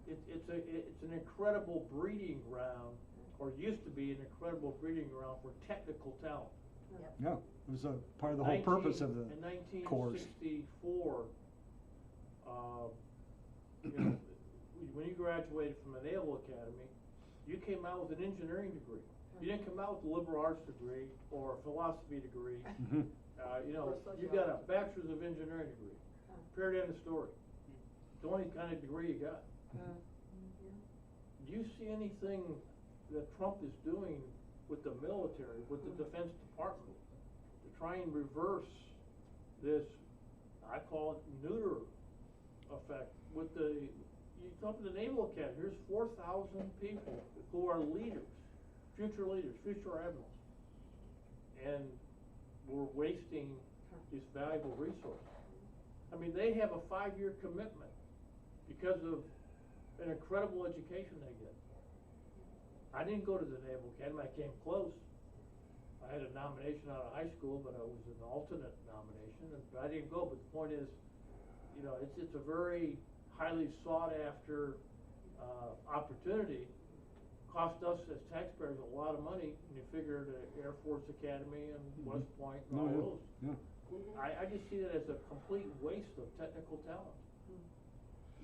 it's an incredible breeding ground, or used to be an incredible breeding ground for technical talent. Yeah, it was a part of the whole purpose of the course. In 1964, you know, when you graduated from the Naval Academy, you came out with an engineering degree. You didn't come out with a liberal arts degree or a philosophy degree. Mm-hmm. You know, you got a bachelor's of engineering degree. Period, end of story. It's the only kind of degree you got. Do you see anything that Trump is doing with the military, with the Defense Department, to try and reverse this, I call it neuter effect, with you talk to the Naval Academy, here's 4,000 people who are leaders, future admirals, and we're wasting this valuable resource. I mean, they have a 5-year commitment because of an incredible education they get. I didn't go to the Naval Academy, I came close. I had a nomination out of high school, but I was an alternate nomination, but I didn't go. But the point is, you know, it's a very highly sought after opportunity. Cost us as taxpayers a lot of money, and you figure the Air Force Academy and West Point and all those. Yeah. I just see that as a complete waste of technical talent.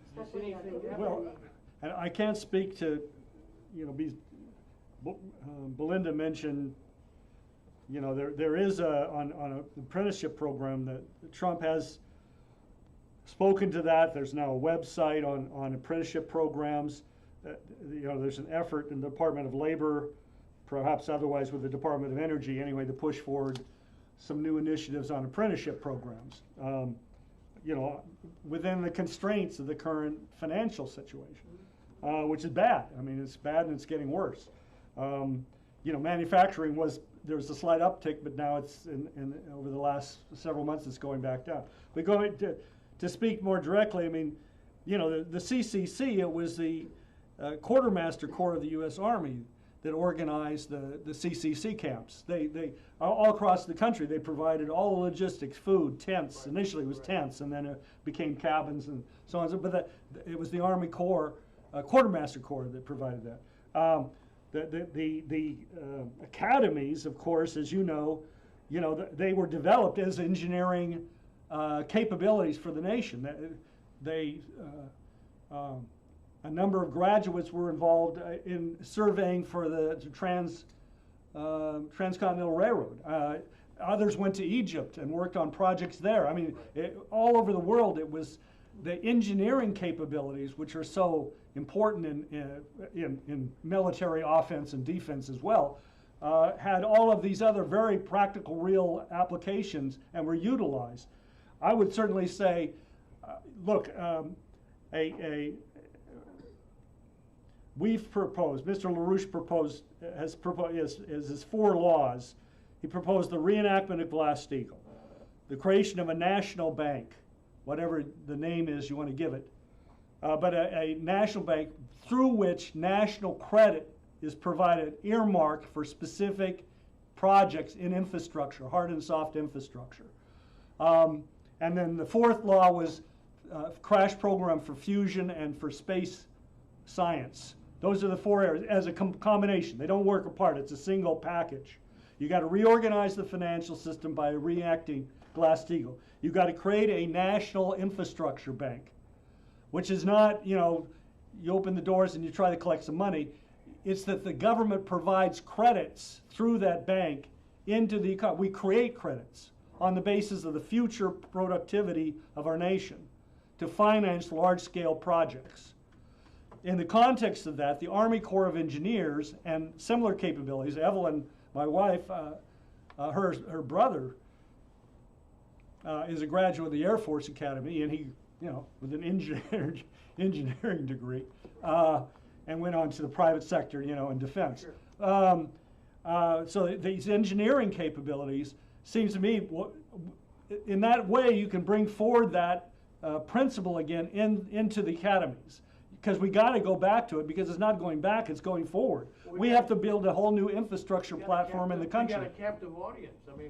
Especially You see anything that- Well, and I can't speak to, you know, Belinda mentioned, you know, there is on an apprenticeship program that Trump has spoken to that. There's now a website on apprenticeship programs. You know, there's an effort in the Department of Labor, perhaps otherwise with the Department of Energy anyway, to push forward some new initiatives on apprenticeship programs. You know, within the constraints of the current financial situation, which is bad. I mean, it's bad and it's getting worse. You know, manufacturing there was a slight uptick, but now it's over the last several months it's going back down. But going to speak more directly, I mean, you know, the CCC, it was the Quartermaster Corps of the U.S. Army that organized the CCC camps. They all across the country, they provided all the logistics, food, tents. Right. Initially it was tents, and then it became cabins and so on. But it was the Army Corps, Quartermaster Corps that provided that. The academies, of course, as you know, they were developed as engineering capabilities for the nation. A number of graduates were involved in surveying for the Transcontinental Railroad. Others went to Egypt and worked on projects there. I mean, all over the world, it was the engineering capabilities, which are so important in military offense and defense as well, had all of these other very practical, real applications and were utilized. I would certainly say, look, we've proposed, Mr. LaRouche has proposed his 4 laws. He proposed the reenactment of Glass-Steagall, the creation of a national bank, whatever the name is you want to give it, but a national bank through which national credit is provided, earmarked for specific projects in infrastructure, hard and soft infrastructure. And then the 4th law was crash program for fusion and for space science. Those are the 4 areas as a combination. They don't work apart. It's a single package. You got to reorganize the financial system by reenacting Glass-Steagall. You got to create a national infrastructure bank, which is not, you know, you open the doors and you try to collect some money. It's that the government provides credits through that bank into the economy. We create credits on the basis of the future productivity of our nation to finance large-scale projects. In the context of that, the Army Corps of Engineers and similar capabilities, Evelyn, my wife, her brother is a graduate of the Air Force Academy, and he, you know, with an engineering degree, and went on to the private sector, you know, in defense. Sure. so these engineering capabilities seems to me, in that way you can bring forward that principle again into the academies. Because we got to go back to it, because it's not going back, it's going forward. Well, we have to build a whole new infrastructure We got a platform in the country. We got a captive audience. I mean,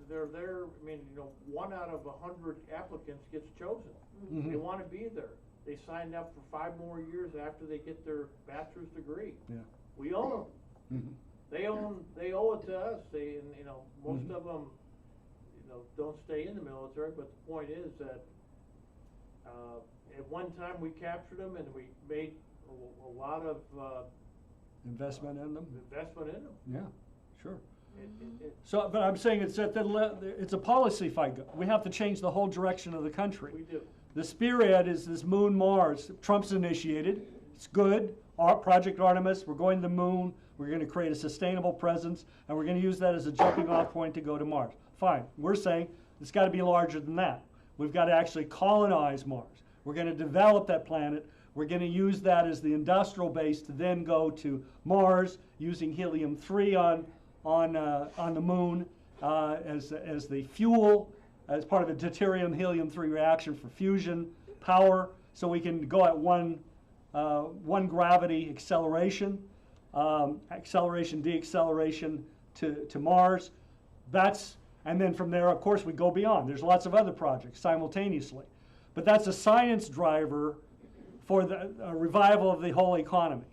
they're there. I mean, 1 out of 100 applicants gets chosen. Mhm. They want to be there. They signed up for 5 more years after they get their bachelor's degree. Yeah. We own them. Mhm. They owe it to us. Most Mhm. of them, don't stay in the military. But the point is that at one time we captured them and we made a lot of Investment in them. investment in them. Yeah, sure. It- So, but I'm saying it's it's a policy fight. We have to change the whole direction of the country. We do. The spearhead is this Moon Mars. Trump's initiated. It's good. Our Project Artemis. We're going to the moon. We're going to create a sustainable presence, and we're going to use that as a jumping-off point to go to Mars. Fine. We're saying it's got to be larger than that. We've got to actually colonize Mars. We're going to develop that planet. We're going to use that as the industrial base to then go to Mars using helium-3 on the moon as the fuel, as part of a deuterium helium-3 reaction for fusion power, so we can go at one gravity acceleration, deacceleration to Mars. And then from there, of course, we go beyond. There's lots of other projects simultaneously. But that's a science driver for the revival of the whole economy.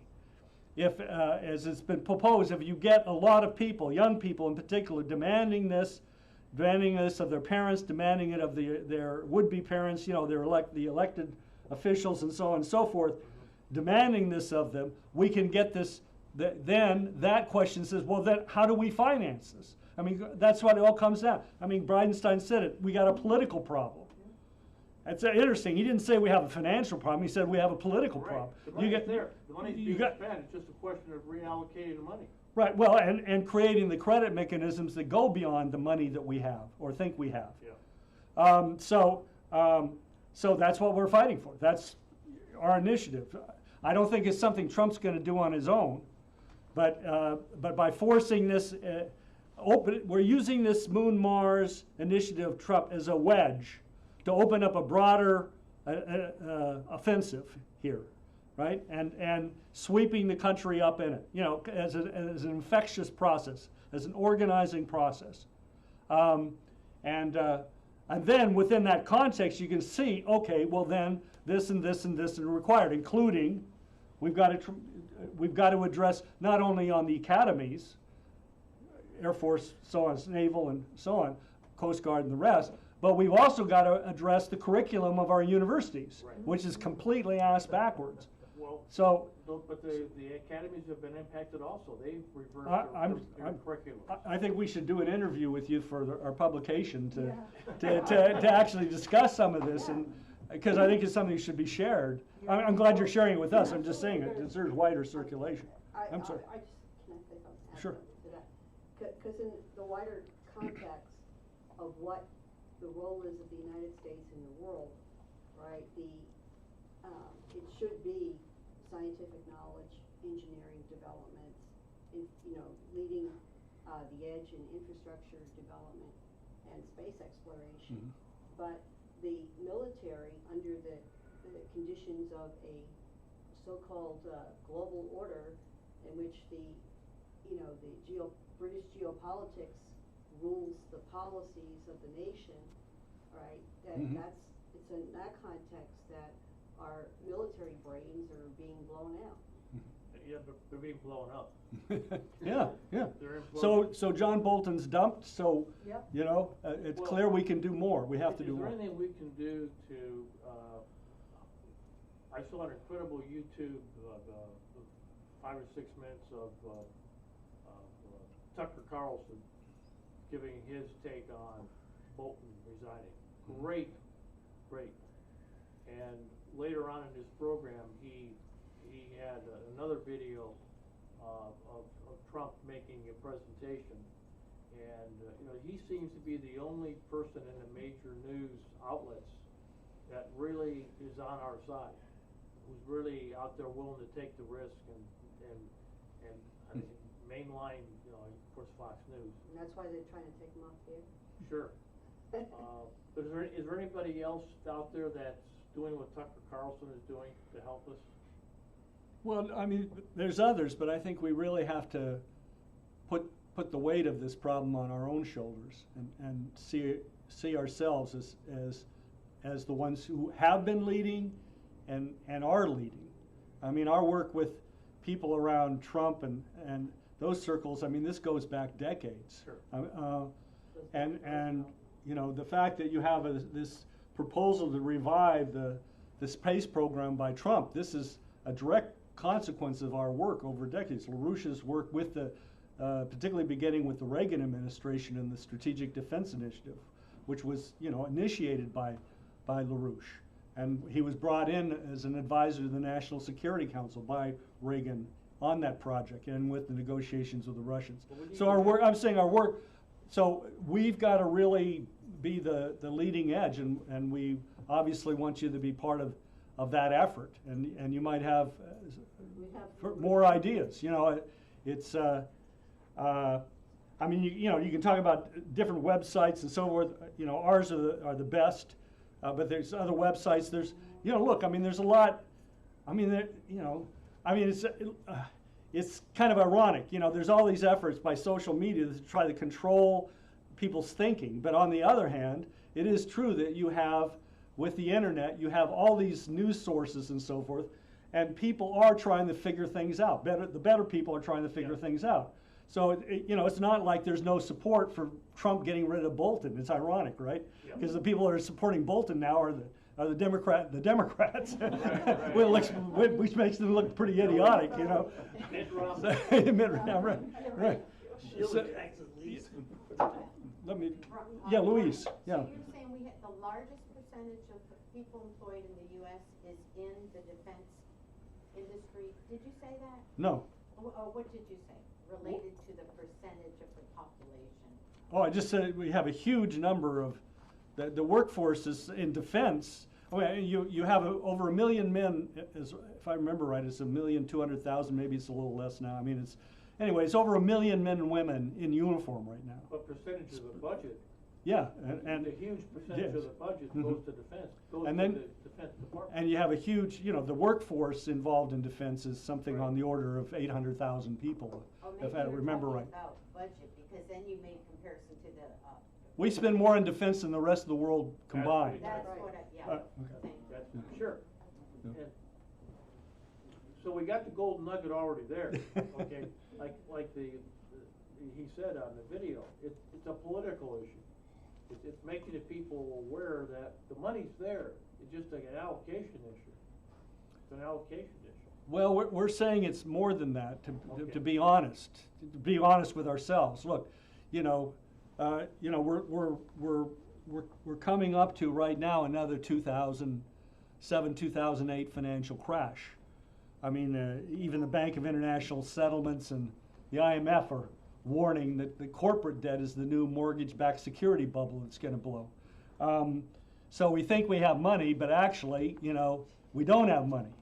If, as it's been proposed, if you get a lot of people, young people in particular, demanding this of their parents, demanding it of their would-be parents, the elected officials and so on and so forth, demanding this of them, we can get this. Then that question says, well, then how do we finance this? I mean, that's what it all comes down. I mean, Bridenstine said it. We got a political problem. It's interesting. He didn't say we have a financial problem. He said we have a political problem. The money's there. The money's being spent. It's just a question of reallocating the money. Right. Well, and creating the credit mechanisms that go beyond the money that we have or think we have. Yeah. So that's what we're fighting for. That's our initiative. I don't think it's something Trump's going to do on his own, but by forcing this, we're using this Moon Mars initiative of Trump as a wedge to open up a broader offensive here, right? And sweeping the country up in it, as an infectious process, as an organizing process. And then within that context, you can see, okay, well then this and this and this are required, including we've got to address not only on the academies, Air Force, so on, Naval and so on, Coast Guard and the rest, but we've also got to address the curriculum of our universities, Right. which is completely ass backwards. Well, So, but the academies have been impacted also. They've reversed their curriculum. I think we should do an interview with you for our publication to actually discuss some of this, and because I think it's something that should be shared. I'm glad you're sharing it with us. I'm just saying it deserves wider circulation. I'm sorry. Can I say something? Sure. Because in the wider context of what the role is of the United States in the world, right? It should be scientific knowledge, engineering developments, leading the edge in infrastructure development and space exploration. Mm-hmm. But the military, under the conditions of a so-called global order, in which the British geopolitics rules the policies of the nation, right? Mhm. It's in that context that our military brains are being blown out. Yeah, but they're being blown up. Yeah. They're So John Bolton's dumped. So Yep. It's Well, clear we can do more. We have to do more. Is there anything we can do to? I saw an incredible YouTube 5 or 6 minutes of Tucker Carlson giving his take on Bolton resigning. Great. And later on in his program, he had another video of Trump making a presentation, and he seems to be the only person in the major news outlets that really is on our side, who's really out there willing to take the risk and I mean, mainline, you know, of course, Fox News. And that's why they're trying to take them off the air? Sure. But is there anybody else out there that's doing what Tucker Carlson is doing to help us? Well, I mean, there's others, but I think we really have to put the weight of this problem on our own shoulders and see ourselves as the ones who have been leading and are leading. I mean, our work with people around Trump and those circles, I mean, this goes back decades. Sure. And you know, the fact that you have this proposal to revive the space program by Trump, this is a direct consequence of our work over decades. LaRouche's work with particularly beginning with the Reagan administration and the Strategic Defense Initiative, which was, you know, initiated by LaRouche. And he was brought in as an advisor to the National Security Council by Reagan on that project and with the negotiations with the Russians. So our work, I'm saying our work, so we've got to really be the leading edge, and we obviously want you to be part of that effort, and you might have more ideas. You know, it's I mean, you know, you can talk about different websites and so forth. You know, ours are the best, but there's other websites. There's, you know, look, I mean, there's a lot. I mean, you know, I mean, it's kind of ironic. You know, there's all these efforts by social media to try to control people's thinking, but on the other hand, it is true that you have, with the internet, you have all these news sources and so forth, and people are trying to figure things out. The better people are trying to figure things out. So, you know, it's not like there's no support for Trump getting rid of Bolton. It's ironic, right? Because the people that are supporting Bolton now are the Democrats, Right. which makes them look pretty idiotic, you know. Mitt Romney. Right. So, let me, yeah, Louise, yeah. So you're saying we had the largest percentage of the people employed in the U.S. is in the defense industry. Did you say that? No. Or what did you say? Related to the percentage of the population? Oh, I just said we have a huge number of the workforce is in defense. I mean, you have over 1 million men, if I remember right, it's 1,200,000, maybe it's a little less now. I mean, it's over 1 million men and women in uniform right now. What percentage of the budget? Yeah, and a huge percentage of the budget goes to defense, goes and to then, the Defense Department. And you have a huge, you know, the workforce involved in defense is something on the order of 800,000 people, if I remember right. About budget, because then you made comparison to the. We spend more on defense than the rest of the world combined. That's what I, Okay. thank you. That's sure. And so we got the golden nugget already there. Okay, like he said on the video, it's a political issue. It's making the people aware that the money's there. It's just like an allocation issue. It's an allocation issue. Well, we're saying it's more than that. To be honest, with ourselves. Look, we're coming up to right now another 2007, 2008 financial crash. I mean, even the Bank of International Settlements and the IMF are warning that the corporate debt is the new mortgage-backed security bubble that's going to blow. So we think we have money, but actually, you know, we don't have money.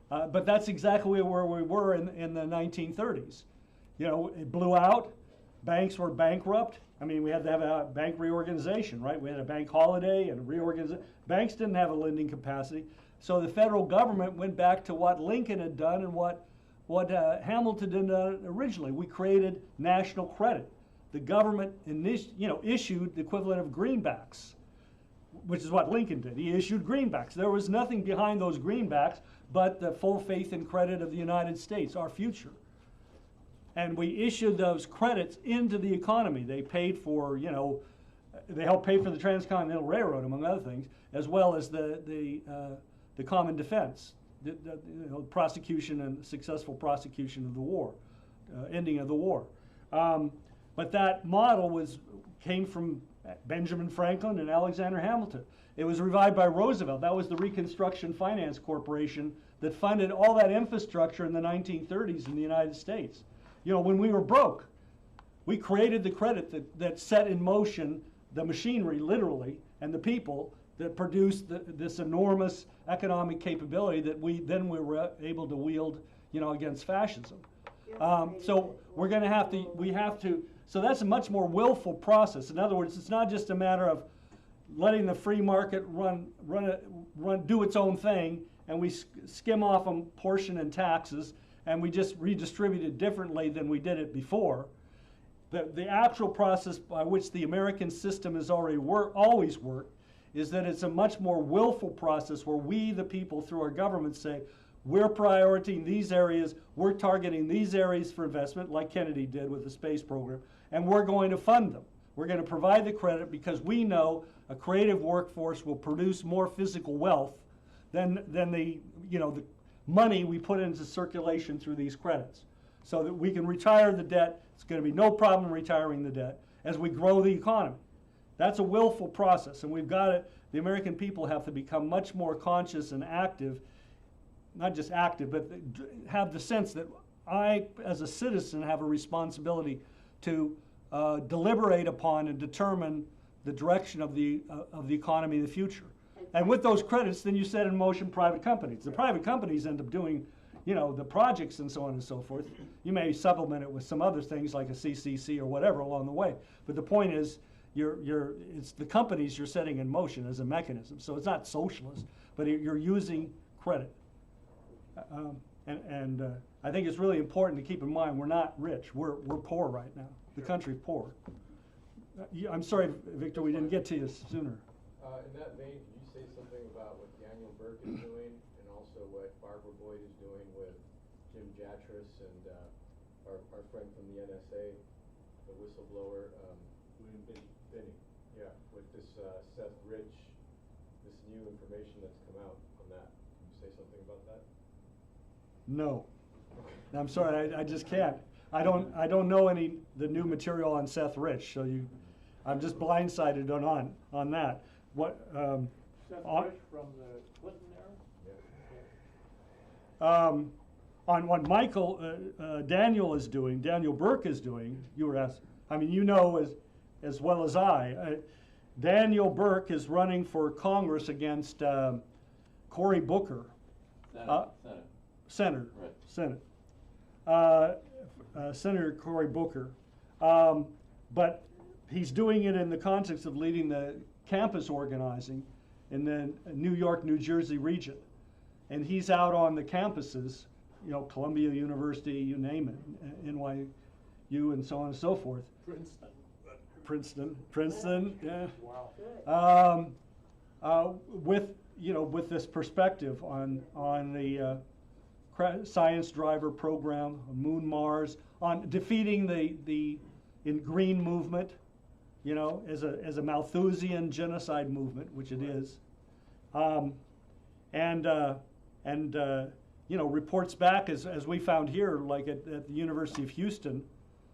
But that's exactly where we were in the 1930s. You know, it blew out. Banks were bankrupt. I mean, we had to have a bank reorganization, right? We had a bank holiday and a reorganization. Banks didn't have a lending capacity. So the federal government went back to what Lincoln had done and what Hamilton did originally. We created national credit. The government issued the equivalent of greenbacks, which is what Lincoln did. He issued greenbacks. There was nothing behind those greenbacks but the full faith and credit of the United States, our future. And we issued those credits into the economy. They paid for, they helped pay for the Transcontinental Railroad, among other things, as well as the common defense, the prosecution and successful prosecution of the war, ending of the war. But that model came from Benjamin Franklin and Alexander Hamilton. It was revived by Roosevelt. That was the Reconstruction Finance Corporation that funded all that infrastructure in the 1930s in the United States. You know, when we were broke, we created the credit that set in motion the machinery, literally, and the people that produced this enormous economic capability that we were able to wield, against fascism. So we're going to have to, so that's a much more willful process. In other words, it's not just a matter of letting the free market do its own thing, and we skim off a portion in taxes, and we just redistribute it differently than we did it before. The actual process by which the American system has always worked is that it's a much more willful process where we, the people, through our government, say, we're prioritizing these areas, we're targeting these areas for investment, like Kennedy did with the space program, and we're going to fund them. We're going to provide the credit because we know a creative workforce will produce more physical wealth than the money we put into circulation through these credits. So that we can retire the debt. It's going to be no problem retiring the debt as we grow the economy. That's a willful process, and we've got it. The American people have to become much more conscious and active, not just active, but have the sense that I, as a citizen, have a responsibility to deliberate upon and determine the direction of the economy in the future. And with those credits, then you set in motion private companies. The private companies end up doing, the projects and so on and so forth. You may supplement it with some other things like a CCC or whatever along the way. But the point is, it's the companies you're setting in motion as a mechanism. So it's not socialist, but you're using credit. I think it's really important to keep in mind we're not rich. We're poor right now. The country's poor. I'm sorry, Victor, we didn't get to you sooner. In that vein, could you say something about what Daniel Burke is doing, and also what Barbara Boyd is doing with Jim Jatras and our friend from the NSA, the whistleblower, William Binney. Yeah, with this Seth Rich, this new information that's come out on that. Can you say something about that? No. I'm sorry, I just can't. I don't know the new material on Seth Rich, so I'm just blindsided on that. What Seth Rich from the Clinton era? On what Daniel Burke is doing, you were asked, as well as I, Daniel Burke is running for Congress against Cory Booker. Senator. Right. Senate. Senator Cory Booker. But he's doing it in the context of leading the campus organizing in the New York, New Jersey region. And he's out on the campuses, Columbia University, you name it, NYU and so on and so forth. Princeton, yeah. Wow. With this perspective on the science driver program, Moon Mars, on defeating the green movement, as a Malthusian genocide movement, which it is, reports back as we found here, like at the University of Houston,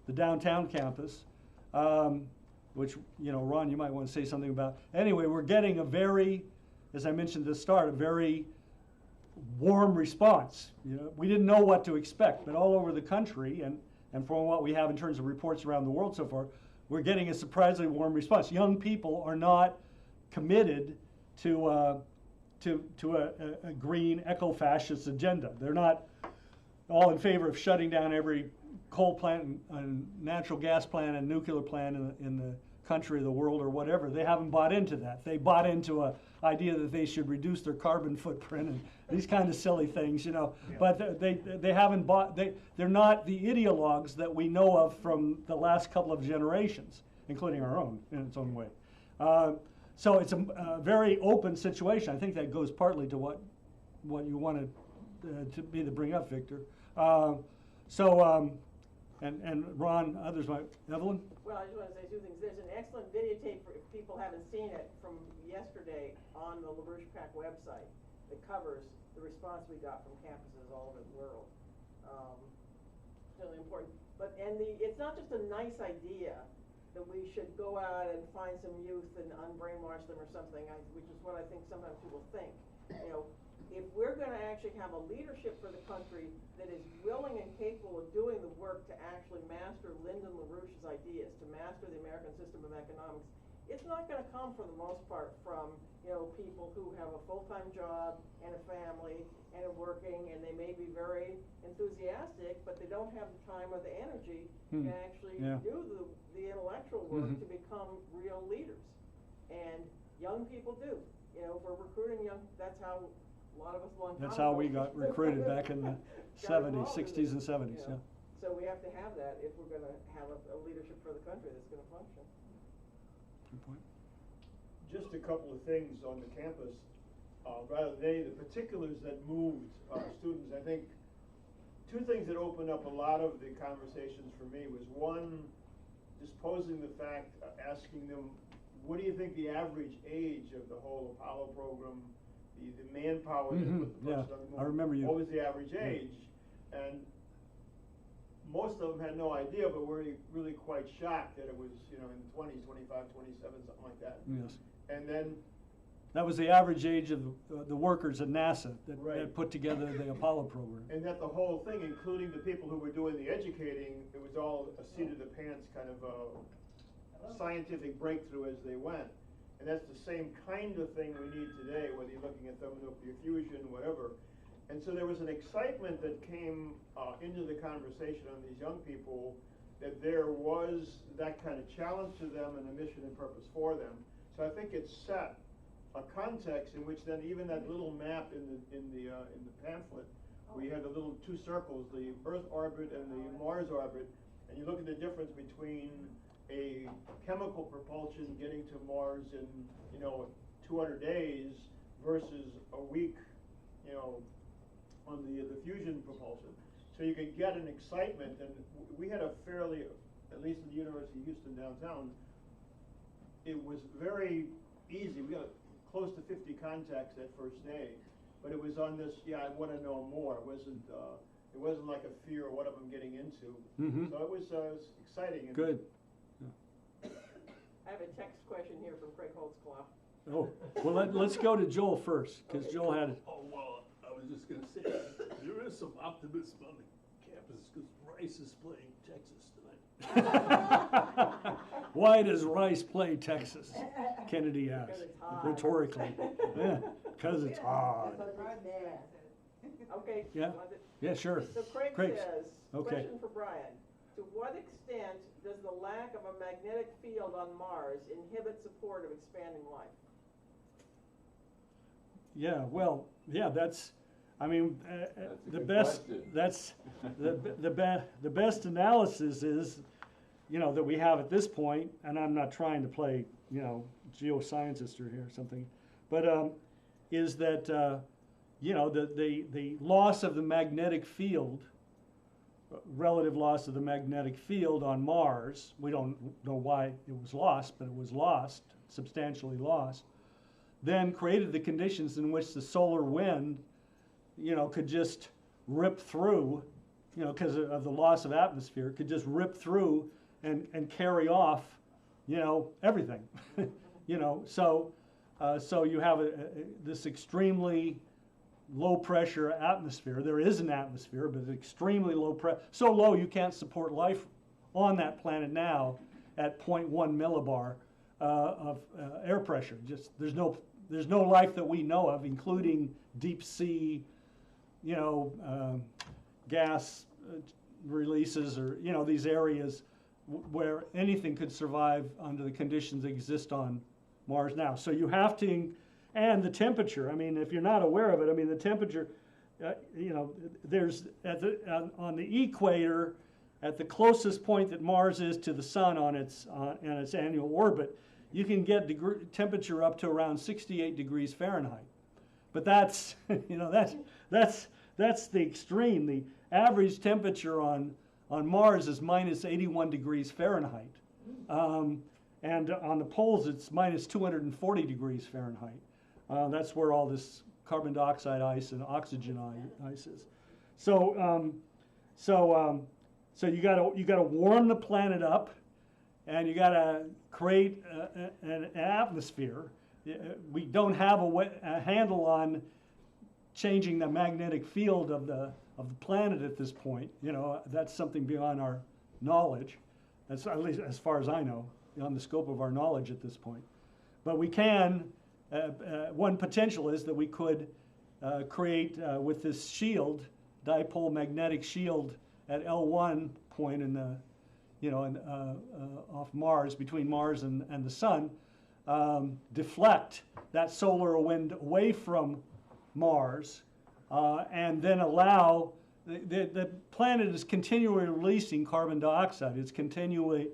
the downtown campus, which Ron, you might want to say something about. Anyway, we're getting a very, as I mentioned at the start, a very warm response. We didn't know what to expect, but all over the country and from what we have in terms of reports around the world so far, we're getting a surprisingly warm response. Young people are not committed to a green eco-fascist agenda. They're not all in favor of shutting down every coal plant and natural gas plant and nuclear plant in the country or the world or whatever. They haven't bought into that. They bought into an idea that they should reduce their carbon footprint and these kind of silly things, Yeah. But they haven't bought. They're not the ideologues that we know of from the last couple of generations, including our own in its own way. So it's a very open situation. I think that goes partly to what you wanted to bring up, Victor. And Ron, others might. Evelyn? Well, I just want to say two things. There's an excellent videotape, if people haven't seen it, from yesterday on the LaRouche PAC website that covers the response we got from campuses all over the world. Really important. It's not just a nice idea that we should go out and find some youth and unbrainwash them or something, which is what I think sometimes people think. If we're going to actually have a leadership for the country that is willing and capable of doing the work to actually master Lyndon LaRouche's ideas, to master the American system of economics, it's not gonna come for the most part from, people who have a full-time job and a family and are working, and they may be very enthusiastic, but they don't have the time or the energy to actually do the intellectual work to become real leaders. And young people do, if we're recruiting that's how a lot of us long time That's how ago we got recruited back in the got 70s, involved in 60s and this, 70s, yeah. So we have to have that if we're gonna have a leadership for the country that's gonna function. Good point. Just a couple of things on the campus, rather than any of the particulars that moved students. I think two things that opened up a lot of the conversations for me was, one, just posing the fact, asking them, what do you think the average age of the whole Apollo program, the manpower that put the person on the moon, I remember you. what was the average age? And most of them had no idea, but were really quite shocked that it was, in the 20s, 25, 27, something like that. Yes. And then That was the average age of the workers at NASA that Right. put together the Apollo program. And that the whole thing, including the people who were doing the educating, it was all a seat of the pants kind of a scientific breakthrough as they went. And that's the same kind of thing we need today, whether you're looking at thermonuclear fusion, whatever. And so there was an excitement that came into the conversation on these young people, that there was that kind of challenge to them and a mission and purpose for them. So I think it set a context in which then even that little map in the pamphlet, we had the little two circles, the Earth orbit and the Mars orbit, and you look at the difference between a chemical propulsion getting to Mars in 200 days versus a week, on the fusion propulsion. So you could get an excitement, and we had a fairly, at least at the University of Houston downtown, it was very easy. We got close to 50 contacts that first day, but it was on this, I want to know more. It wasn't like a fear of what I'm getting into. So it was exciting. Good. I have a text question here from Craig Holtzclaw. Oh, well, let's go to Joel first, because Joel had. Oh, well, I was just gonna say, there is some optimism on the campus, because Rice is playing Texas tonight. Why does Rice play Texas? Kennedy asked, Because it's hot. rhetorically. Yeah, because it's hard. Okay. Yeah. Yeah, sure. So Craig Craig's. says, Okay. question for Brian. To what extent does the lack of a magnetic field on Mars inhibit support of expanding life? Yeah, well, yeah, I mean, That's a the good best, question. that's, the best analysis is, that we have at this point, and I'm not trying to play, geoscientist or here or something, but, is that, the loss of the magnetic field, relative loss of the magnetic field on Mars, we don't know why it was lost, but it was lost, substantially lost, then created the conditions in which the solar wind, could just rip through, because of the loss of atmosphere, could just rip through and carry off, everything, so you have this extremely low pressure atmosphere. There is an atmosphere, but it's extremely low pressure, so low you can't support life on that planet now at 0.1 millibar of air pressure. Just there's no life that we know of, including deep sea, gas releases, or these areas where anything could survive under the conditions that exist on Mars now. So you have to, and the temperature. I mean, if you're not aware of it, I mean the temperature. There's on the equator, at the closest point that Mars is to the sun on its annual orbit, you can get temperature up to around 68 degrees Fahrenheit. But that's, that's the extreme. The average temperature on Mars is minus 81 degrees Fahrenheit. And on the poles, it's minus 240 degrees Fahrenheit. That's where all this carbon dioxide ice and oxygen ice is. So you gotta warm the planet up, and you gotta create an atmosphere. We don't have a handle on changing the magnetic field of the planet at this point. That's something beyond our knowledge, at least as far as I know. beyond the scope of our knowledge at this point. But we can, one potential is that we could create with this shield, dipole magnetic shield at L1 point in the, off Mars, between Mars and the sun, deflect that solar wind away from Mars, and then allow, the planet is continually releasing carbon dioxide. It's continually,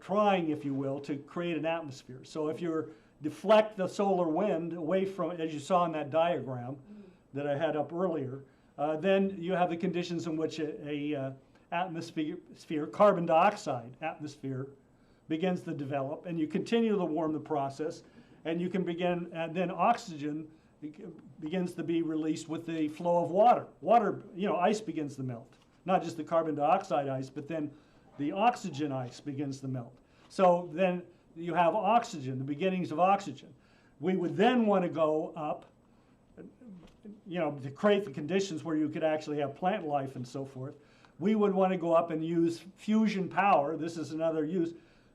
trying, if you will, to create an atmosphere. So if you deflect the solar wind away from, as you saw in that diagram that I had up earlier, then you have the conditions in which a atmosphere, carbon dioxide atmosphere, begins to develop, and you continue to warm the process, and you can begin, and then oxygen begins to be released with the flow of water. Water, ice begins to melt. Not just the carbon dioxide ice, but then the oxygen ice begins to melt. So then you have oxygen, the beginnings of oxygen. We would then want to go up, to create the conditions where you could actually have plant life and so forth. We would want to go up and use fusion power. This is another use.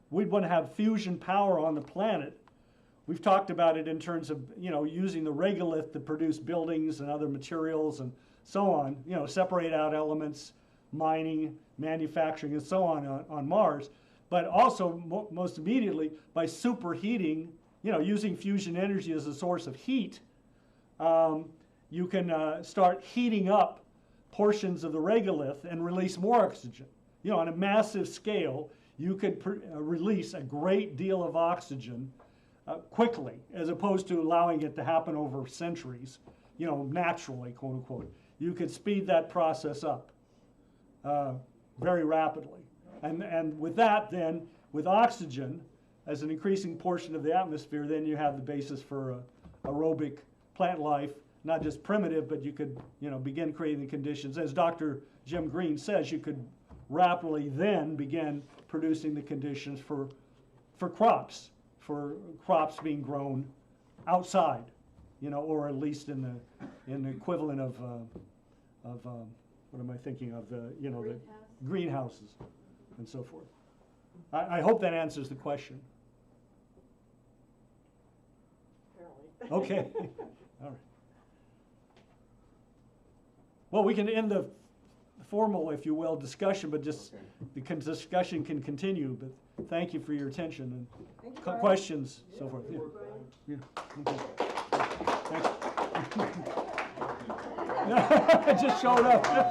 We'd want to have fusion power on the planet. We've talked about it in terms of, using the regolith to produce buildings and other materials and so on, separate out elements, mining, manufacturing, and so on Mars. But also, most immediately, by superheating, using fusion energy as a source of heat, you can start heating up portions of the regolith and release more oxygen. On a massive scale, you could release a great deal of oxygen quickly, as opposed to allowing it to happen over centuries, naturally, quote unquote. You could speed that process up very rapidly. And with that, then, with oxygen as an increasing portion of the atmosphere, then you have the basis for aerobic plant life, not just primitive, but you could, begin creating the conditions. As Dr. Jim Green says, you could rapidly then begin producing the conditions for crops being grown outside, or at least in the equivalent of what am I thinking of, the greenhouses and so forth. I hope that answers the question. Apparently. Okay. All right. Well, we can end the formal, if you will, discussion, but just the discussion can continue. But thank you for your attention and questions, so forth. Yeah. Okay. Thanks. I just showed up.